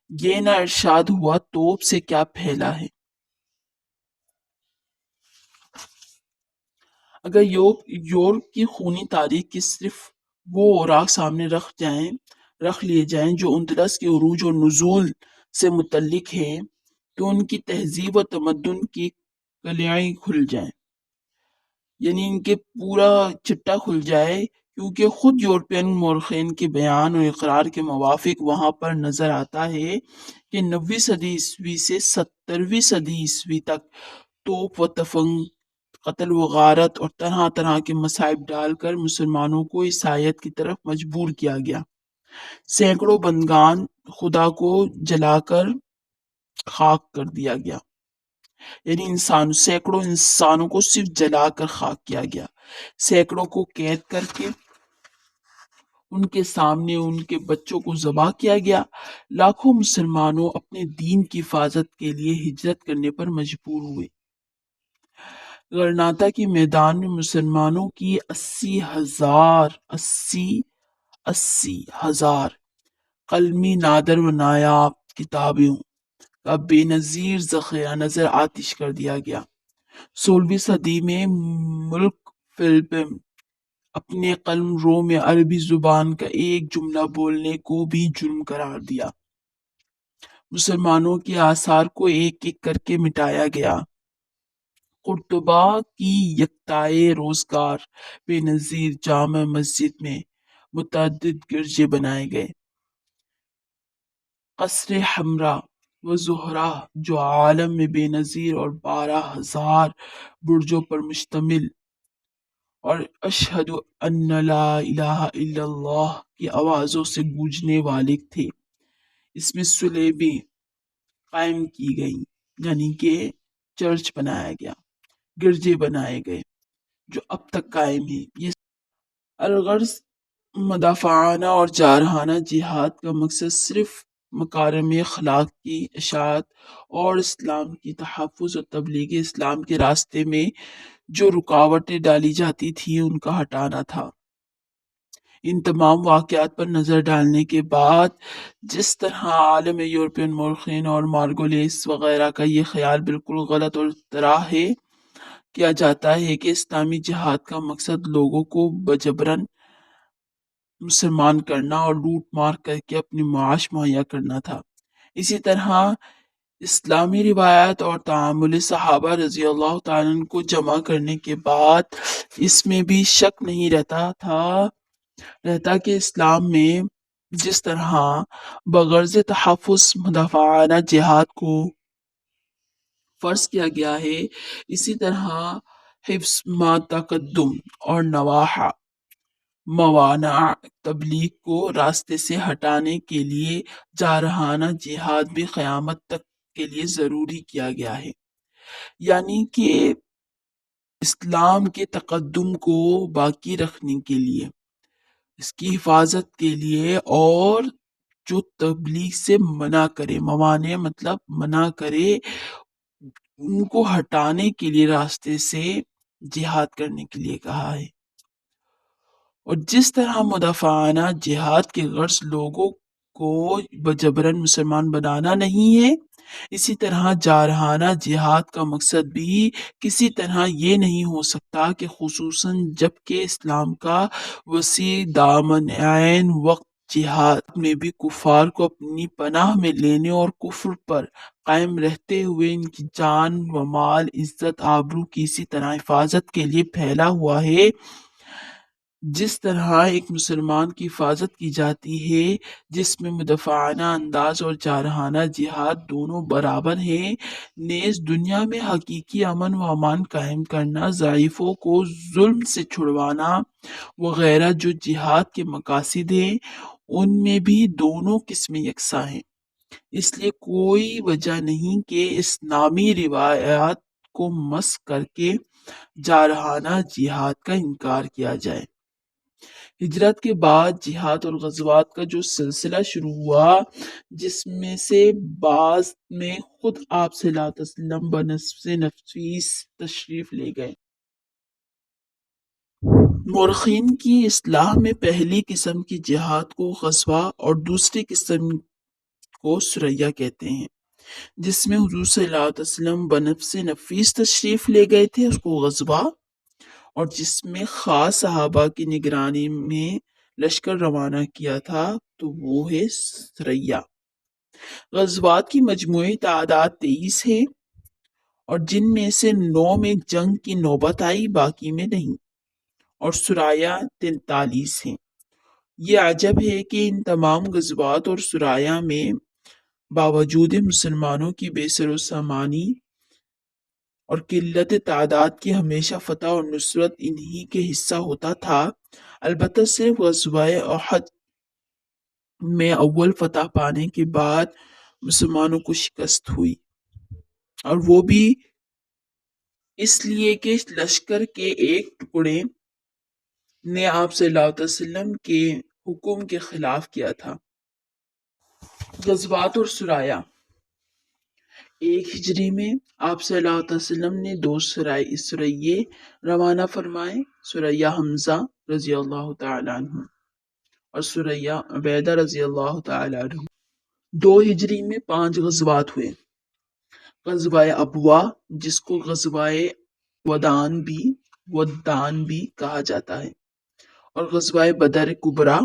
A: یہ نہ ارشاد ہوا توپ سے کیا پھیلا ہے۔ اگر یورپ کی خونی تاریخ کی صرف وہ اوراق سامنے رکھ لیے جائیں جو اندلس کے عروج اور نزول سے متعلق ہیں تو ان کی تہذیب و تمدن کی کلیاں کھل جائیں، یعنی ان کے پورا چٹا کھل جائے، کیونکہ خود یورپین مورخین کے بیان اور اقرار کے موافق وہاں پر نظر آتا ہے کہ 9ویں صدی عیسوی سے 17ویں صدی عیسوی تک توپ و تفنگ، قتل و غارت اور طرح طرح کے مصائب ڈال کر مسلمانوں کو عیسائیت کی طرف مجبور کیا گیا۔ سینکڑوں بندگان خدا کو جلا کر خاک کر دیا گیا، یعنی سینکڑوں انسانوں کو صرف جلا کر خاک کیا گیا، سینکڑوں کو قید کر کے ان کے سامنے ان کے بچوں کو ذبح کیا گیا، لاکھوں مسلمانوں اپنے دین کی حفاظت کے لیے ہجرت کرنے پر مجبور ہوئے۔ غرناطہ کے میدان میں مسلمانوں کی 80,000 قلمی نادر و نایاب کتابوں کا بے نظیر ذخیرہ نظر آتش کر دیا گیا۔ 16ویں صدی میں ملک فلپائن اپنے قلم رو میں عربی زبان کا ایک جملہ بولنے کو بھی جرم قرار دیا۔ مسلمانوں کے آثار کو ایک ایک کر کے مٹایا گیا۔ قرطبہ کی یکتائے روزگار بے نظیر جامع مسجد میں متعدد گرجے بنائے گئے۔ قصر حمراء و زہرہ جو عالم میں بے نظیر اور 12,000 برجوں پر مشتمل اور اشہد ان لا الہ الا اللہ کی آوازوں سے گونجنے والے تھے، اس میں صلحیں بھی قائم کی گئیں، یعنی کہ چرچ بنایا گیا، گرجے بنائے گئے جو اب تک قائم ہیں۔ یہ الغرض مدافعانہ اور جارحانہ جہاد کا مقصد صرف مکارم اخلاق کی اشاعت اور اسلام کی تحفظ اور تبلیغ اسلام کے راستے میں جو رکاوٹیں ڈالی جاتی تھیں ان کا ہٹانا تھا۔ ان تمام واقعات پر نظر ڈالنے کے بعد جس طرح عالم یورپین مورخین اور مارگولیس وغیرہ کا یہ خیال بالکل غلط اور طرح کیا جاتا ہے کہ اسلامی جہاد کا مقصد لوگوں کو بجبراً مسلمان کرنا اور لوٹ مار کر کے اپنی معاش مہیا کرنا تھا، اسی طرح اسلامی روایات اور تعامل صحابہ رضی اللہ تعالیٰ عنہ کو جمع کرنے کے بعد اس میں بھی شک نہیں رہتا کہ اسلام میں جس طرح بغرض تحفظ مدافعانہ جہاد کو فرض کیا گیا ہے، اسی طرح حفظ ما تقدم اور موانع تبلیغ کو راستے سے ہٹانے کے لیے جارحانہ جہاد بھی قیامت تک کے لیے ضروری کیا گیا ہے، یعنی کہ اسلام کے تقدم کو باقی رکھنے کے لیے، اس کی حفاظت کے لیے، اور جو تبلیغ سے منع کرے، موانع مطلب منع کرے، ان کو ہٹانے کے لیے راستے سے جہاد کرنے کے لیے کہا ہے۔ اور جس طرح مدافعانہ جہاد کے غرض لوگوں کو بجبراً مسلمان بنانا نہیں ہے، اسی طرح جارحانہ جہاد کا مقصد بھی کسی طرح یہ نہیں ہو کہ خصوصاً جب کہ اسلام کا وسیع دامن عین وقت جہاد میں بھی کفار کو اپنی پناہ میں لینے اور کفر پر قائم رہتے ہوئے ان کی جان و مال، عزت، آبرو کی اسی طرح حفاظت کے لیے پھیلا ہوا ہے۔ جس طرح ایک مسلمان کی حفاظت کی جاتی ہے، جس میں مدافعانہ انداز اور جارحانہ جہاد دونوں برابر ہیں، نیز دنیا میں حقیقی امن و امان قائم کرنا، ضعیفوں کو ظلم سے چھڑوانا وغیرہ جو جہاد کے مقاصد ہیں، ان میں بھی دونوں قسمیں یکساں ہیں۔ اس لیے کوئی وجہ نہیں کہ اسلامی روایات کو مسخ کر کے جارحانہ جہاد کا انکار کیا جائے۔ ہجرت کے بعد جہاد اور غزوات کا جو سلسلہ شروع ہوا، جس میں سے بعض میں خود آپ صلی اللہ علیہ وسلم بنفس نفیس تشریف لے گئے۔ مورخین کی اصطلاح میں پہلی قسم کی جہاد کو غزوہ اور دوسری قسم کو سریہ کہتے ہیں۔ جس میں حضور صلی اللہ علیہ وسلم بنفس نفیس تشریف لے گئے تھے، اس کو غزوہ، اور جس میں خاص صحابہ کی نگرانی میں لشکر روانہ کیا تھا تو وہ ہے سریہ۔ غزوات کی مجموعی تعداد 23 ہے، اور جن میں سے 9 میں جنگ کی نوبت آئی، باقی میں نہیں، اور سرایہ 43 ہیں۔ یہ عجب ہے کہ ان تمام غزوات اور سرایہ میں باوجود مسلمانوں کی بے سر و سامانی اور قلت تعداد کی ہمیشہ فتح اور نصرت انہی کے حصہ ہوتا تھا۔ البتہ صرف غزوہ احد میں اول فتح پانے کے بعد مسلمانوں کو شکست ہوئی، اور وہ بھی اس لیے کہ لشکر کے ایک ٹکڑے نے آپ صلی اللہ علیہ وسلم کے حکم کے خلاف کیا تھا۔ غزوات اور سرایہ۔ 1 ہجری میں آپ صلی اللہ علیہ وسلم نے 2 سریے روانہ فرمائے، سریہ حمزہ رضی اللہ تعالی عنہ اور سریہ عبیدہ رضی اللہ تعالی عنہ۔ 2 ہجری میں 5 غزوات ہوئے۔ غزوہ ابوا، جس کو غزوہ ودان بھی کہا جاتا ہے، اور غزوہ بدر کبریٰ،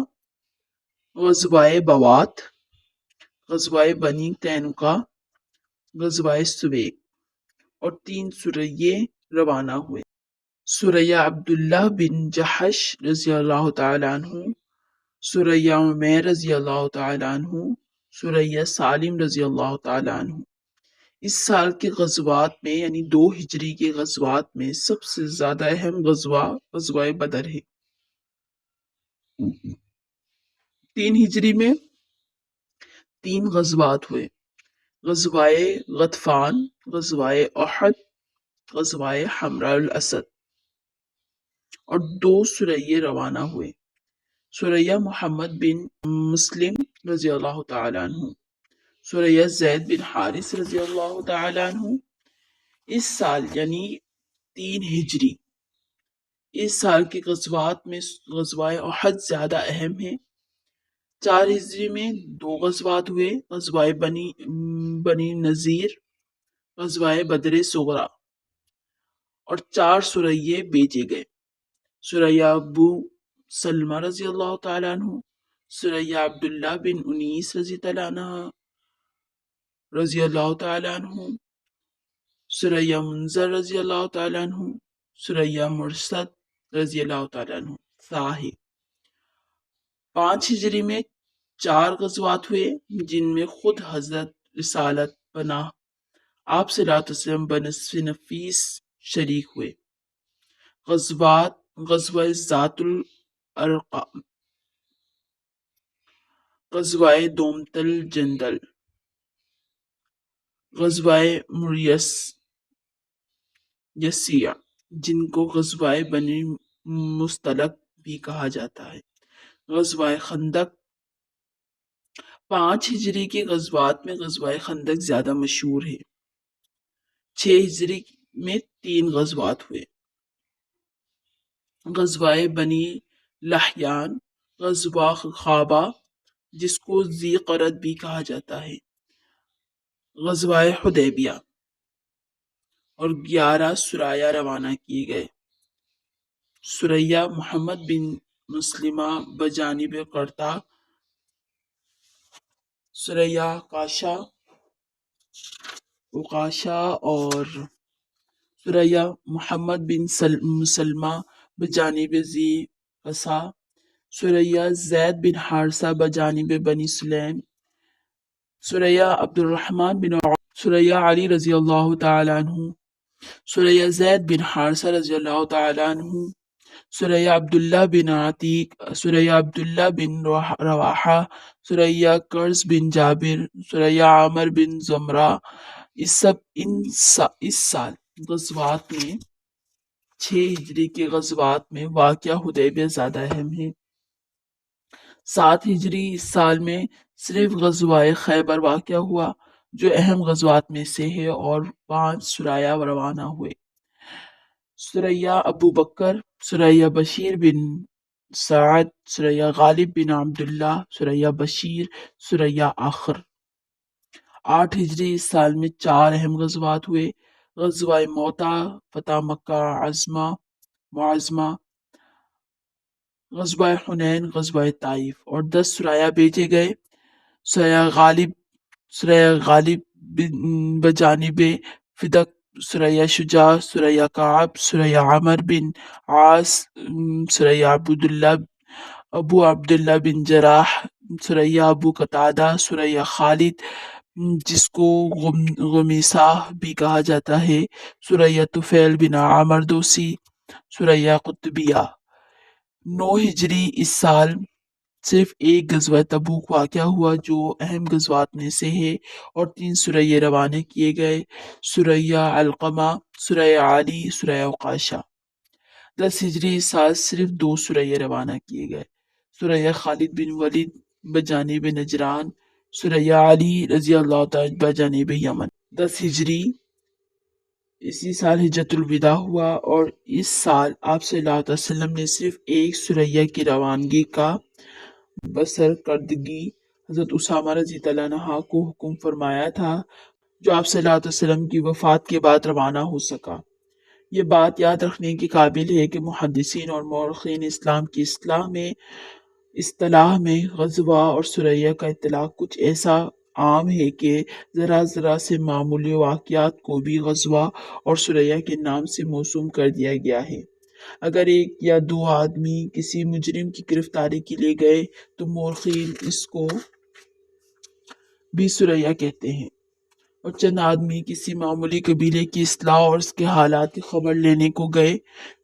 A: غزوہ بوات، غزوہ بنی قینقاع، غزوہ سویق، اور 3 سریے روانہ ہوئے۔ سریہ عبداللہ بن جحش رضی اللہ تعالی عنہ، سریہ عمیر رضی اللہ تعالی عنہ، سریہ سالم رضی اللہ تعالی عنہ۔ اس سال کے غزوات میں یعنی 2 ہجری کے غزوات میں سب سے زیادہ اہم غزوہ بدر ہے۔ 3 ہجری میں 3 غزوات ہوئے، غزوہ غطفان، غزوہ احد، غزوہ حمراء الاسد، اور 2 سریے روانہ ہوئے، سریہ محمد بن مسلم رضی اللہ تعالی عنہ، سریہ زید بن حارث رضی اللہ تعالی عنہ۔ اس سال یعنی 3 ہجری، اس سال کے غزوات میں غزوہ احد زیادہ اہم ہے۔ 4 ہجری میں 2 غزوات ہوئے، غزوہ بنی نذیر، غزوہ بدر صغریٰ، اور 4 سریے بھیجے گئے، سریہ ابو سلمہ رضی اللہ تعالی عنہ، سریہ عبداللہ بن انیس رضی اللہ تعالی عنہ، سریہ منذر رضی اللہ تعالی عنہ، سریہ مرثد رضی اللہ تعالی عنہ۔ 5 ہجری میں 4 غزوات ہوئے، جن میں خود حضرت رسالت پناہ آپ صلی اللہ علیہ وسلم بنفس نفیس شریک ہوئے۔ غزوات: غزوہ ذات الارقام، غزوہ دومت الجندل، غزوہ مریسیہ، جن کو غزوہ بنی مستلق بھی کہا جاتا ہے، غزوہ خندق۔ 5 ہجری کے غزوات میں غزوہ خندق زیادہ مشہور ہے۔ 6 ہجری میں 3 غزوات ہوئے، غزوہ بنی لحیان، غزوہ خابہ جس کو ذی قرد بھی کہا جاتا ہے، غزوہ حدیبیہ، اور 11 سرایہ روانہ کیے گئے۔ سریہ محمد بن مسلمہ بجانب قرطہ، سریہ عکاشہ اور سریہ محمد بن سلمہ بجانب ذی قصا، سریہ زید بن حارثہ بجانب بنی سلیم، سریہ عبد الرحمن بن سریہ علی رضی اللہ تعالی عنہ، سریہ زید بن حارثہ رضی اللہ تعالی عنہ، سریہ عبداللہ بن عتیق، سریہ عبداللہ بن رواحہ، سریہ قرظ بن جابر، سریہ عامر بن زمرہ، اس سال غزوات میں 6 ہجری کے غزوات میں واقعہ حدیبیہ زیادہ اہم ہے۔ 7 ہجری اس سال میں صرف غزوہ خیبر واقعہ ہوا جو اہم غزوات میں سے ہے اور 5 سرایا روانہ ہوئے۔ سریہ ابو بکر، سریہ بشیر بن سعد، سریہ غالب بن عبداللہ، سریہ بشیر، سریہ آخر۔ 8 ہجری اس سال میں 4 اہم غزوات ہوئے: غزوہ موتا، فتح مکہ، معظمہ، غزوہ حنین، غزوہ طائف، اور 10 سرایا بھیجے گئے: سریہ غالب بجانب فدق، سریہ شجاع، سریہ کعب، سریہ عمر بن عاص، سریہ ابو عبداللہ بن جراح، سریہ ابو قتادہ، سریہ خالد جس کو غمیسہ بھی کہا جاتا ہے، سریہ طفیل بن عامر دوسی، سریہ قطبیہ۔ 9 ہجری اس سال صرف ایک غزوہ تبوک واقعہ ہوا جو اہم غزوات میں سے ہے اور 3 سریے روانہ کیے گئے: سریہ علقمہ، سریہ علی، سریہ عکاشہ۔ 10 ہجری اس سال صرف 2 سریے روانہ کیے گئے: سریہ خالد بن ولید بجانب نجران، سریہ علی رضی اللہ تعالی بجانب یمن۔ 10 ہجری اسی سال حجۃ الوداع ہوا اور اس سال آپ صلی اللہ علیہ وسلم نے صرف ایک سریہ کی روانگی کا بسرکردگی حضرت اسامہ رضی اللہ عنہ کو حکم فرمایا تھا جو آپ صلی اللہ علیہ وسلم کی وفات کے بعد روانہ ہو سکا۔ یہ بات یاد رکھنے کی قابل ہے کہ محدثین اور مورخین اسلام کی اصطلاح میں غزوہ اور سریہ کا اطلاق کچھ ایسا عام ہے کہ ذرا ذرا سے معمولی واقعات کو بھی غزوہ اور سریہ کے نام سے موسوم کر دیا گیا ہے۔ اگر 1 یا 2 آدمی کسی مجرم کی گرفتاری کے لیے گئے تو مورخین اس کو بھی سریہ کہتے ہیں، اور چند آدمی کسی معمولی قبیلے کی اصلاح اور اس کے حالات کی خبر لینے کو گئے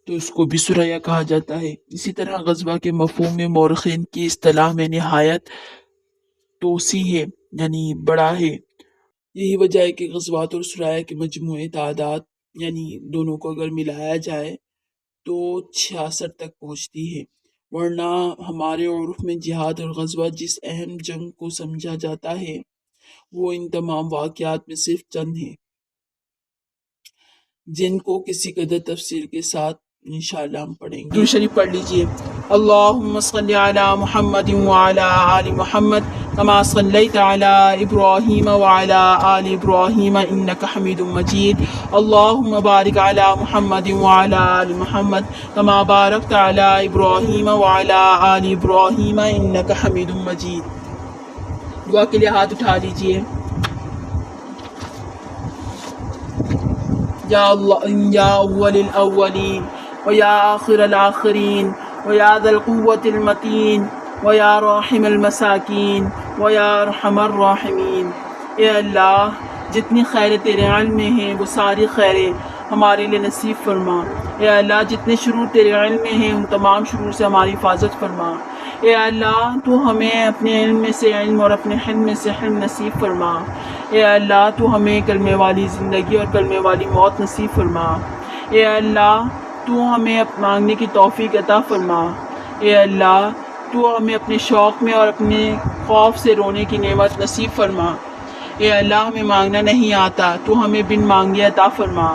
A: تو اس کو بھی سریہ کہا جاتا ہے۔ اسی طرح غزوہ کے مفہوم میں مورخین کی اصطلاح میں نہایت توسیع ہے، یعنی بڑا ہے۔ یہی وجہ ہے کہ غزوات اور سرایا کی مجموعی تعداد یعنی دونوں کو اگر ملایا جائے تو 66 تک پہنچتی ہے، ورنہ ہمارے عرف میں جہاد اور غزوہ جس اہم جنگ کو سمجھا جاتا ہے وہ ان تمام واقعات میں صرف چند ہیں جن کو کسی قدر تفصیل کے ساتھ انشاءاللہ ہم پڑھیں گے۔ درود شریف پڑھ لیجئے۔ اللہم صلی علی محمد وعلی آل محمد کما صلیت علی ابراہیم وعلی آل ابراہیم انک حمید مجید۔ اللہم بارک علی محمد وعلی آل محمد کما بارکت علی ابراہیم وعلی آل ابراہیم انک حمید مجید۔ دعا کے لیے ہاتھ اٹھا لیجئے۔ یا اول الاولین ویا آخر الآخرین ویا ذا القوة المتین ویا راحم المساکین ویا ارحم الراحمین۔ اے اللہ جتنی خیر تیرے علم میں ہیں وہ ساری خیریں ہمارے لیے نصیب فرما۔ اے اللہ جتنے شرور تیرے علم میں ہیں ان تمام شرور سے ہماری حفاظت فرما۔ اے اللہ تو ہمیں اپنے علم میں سے علم اور اپنے حلم میں سے حلم نصیب فرما۔ اے اللہ تو ہمیں کلمے والی زندگی اور کلمے والی موت نصیب فرما۔ اے اللہ تو ہمیں مانگنے کی توفیق عطا فرما۔ اے اللہ تو ہمیں اپنے شوق میں اور اپنے خوف سے رونے کی نعمت نصیب فرما۔ اے اللہ ہمیں مانگنا نہیں آتا تو ہمیں بن مانگے عطا فرما۔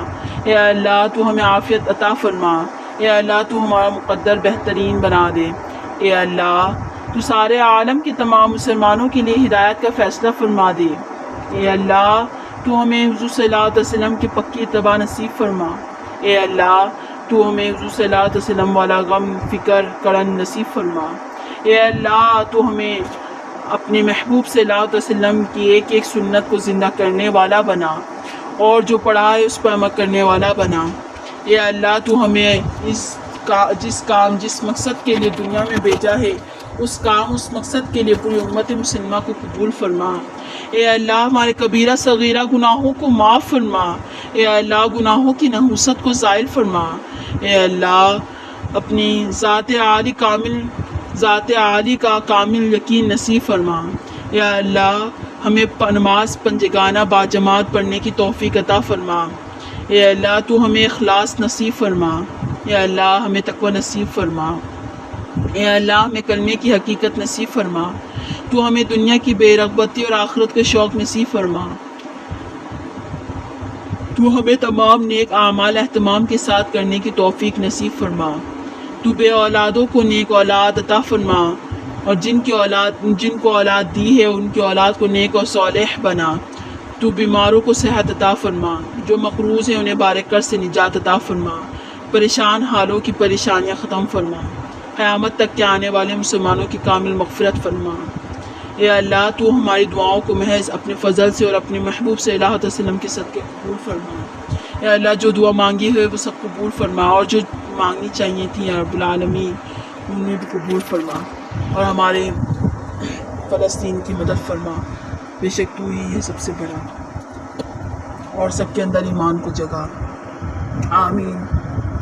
A: اے اللہ تو ہمیں عافیت عطا فرما۔ اے اللہ تو ہمارا مقدر بہترین بنا دے۔ اے اللہ تو سارے عالم کے تمام مسلمانوں کے لیے ہدایت کا فیصلہ فرما دے۔ اے اللہ تو ہمیں حضور صلی اللہ علیہ وسلم کی پکی اتباع نصیب فرما۔ اے اللہ تو ہمیں حضور صلی اللہ علیہ وسلم والا غم فکر کرن نصیب فرما۔ اے اللہ تو ہمیں اپنے محبوب صلی اللہ علیہ وسلم کی ایک ایک سنت کو زندہ کرنے والا بنا، اور جو پڑھا ہے اس پر عمل کرنے والا بنا۔ اے اللہ تو ہمیں جس مقصد کے لیے دنیا میں بھیجا ہے اس مقصد کے لیے پوری امت مسلمہ کو قبول فرما۔ اے اللہ ہمارے کبیرہ صغیرہ گناہوں کو معاف فرما۔ اے اللہ گناہوں کی نحوست کو زائل فرما۔ اے اللہ اپنی ذات عالی کا کامل یقین نصیب فرما۔ اے اللہ ہمیں نماز پنجگانہ باجماعت پڑھنے کی توفیق عطا فرما۔ اے اللہ تو ہمیں اخلاص نصیب فرما۔ اے اللہ ہمیں تقوی نصیب فرما۔ اے اللہ ہمیں کلمے کی حقیقت نصیب فرما۔ تو ہمیں دنیا کی بے رغبتی اور آخرت کے شوق نصیب فرما۔ تو ہمیں تمام نیک اعمال اہتمام کے ساتھ کرنے کی توفیق نصیب فرما۔ تو بے اولادوں کو نیک اولاد عطا فرما، اور جن کو اولاد دی ہے ان کی اولاد کو نیک اور صالح بنا۔ تو بیماروں کو صحت عطا فرما، جو مقروض ہیں انہیں بارک کر سے نجات عطا فرما، پریشان حالوں کی پریشانیاں ختم فرما، قیامت تک کے آنے والے مسلمانوں کی کامل مغفرت فرما۔ اے اللہ تو ہماری دعاؤں کو محض اپنے فضل سے اور اپنے محبوب صلی اللہ علیہ وسلم کے صدقے قبول فرما۔ اے اللہ جو دعا مانگی ہوئے وہ سب قبول فرما، اور جو مانگنی چاہیے تھی یا رب العالمین انہیں بھی قبول فرما، اور ہمارے فلسطین کی مدد فرما۔ بے شک تو ہی ہے سب سے بڑا، اور سب کے اندر ایمان کو جگا۔ آمین۔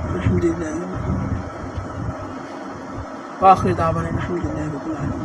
A: الحمدللہ وآخر دعوانا الحمدللہ رب العالمین۔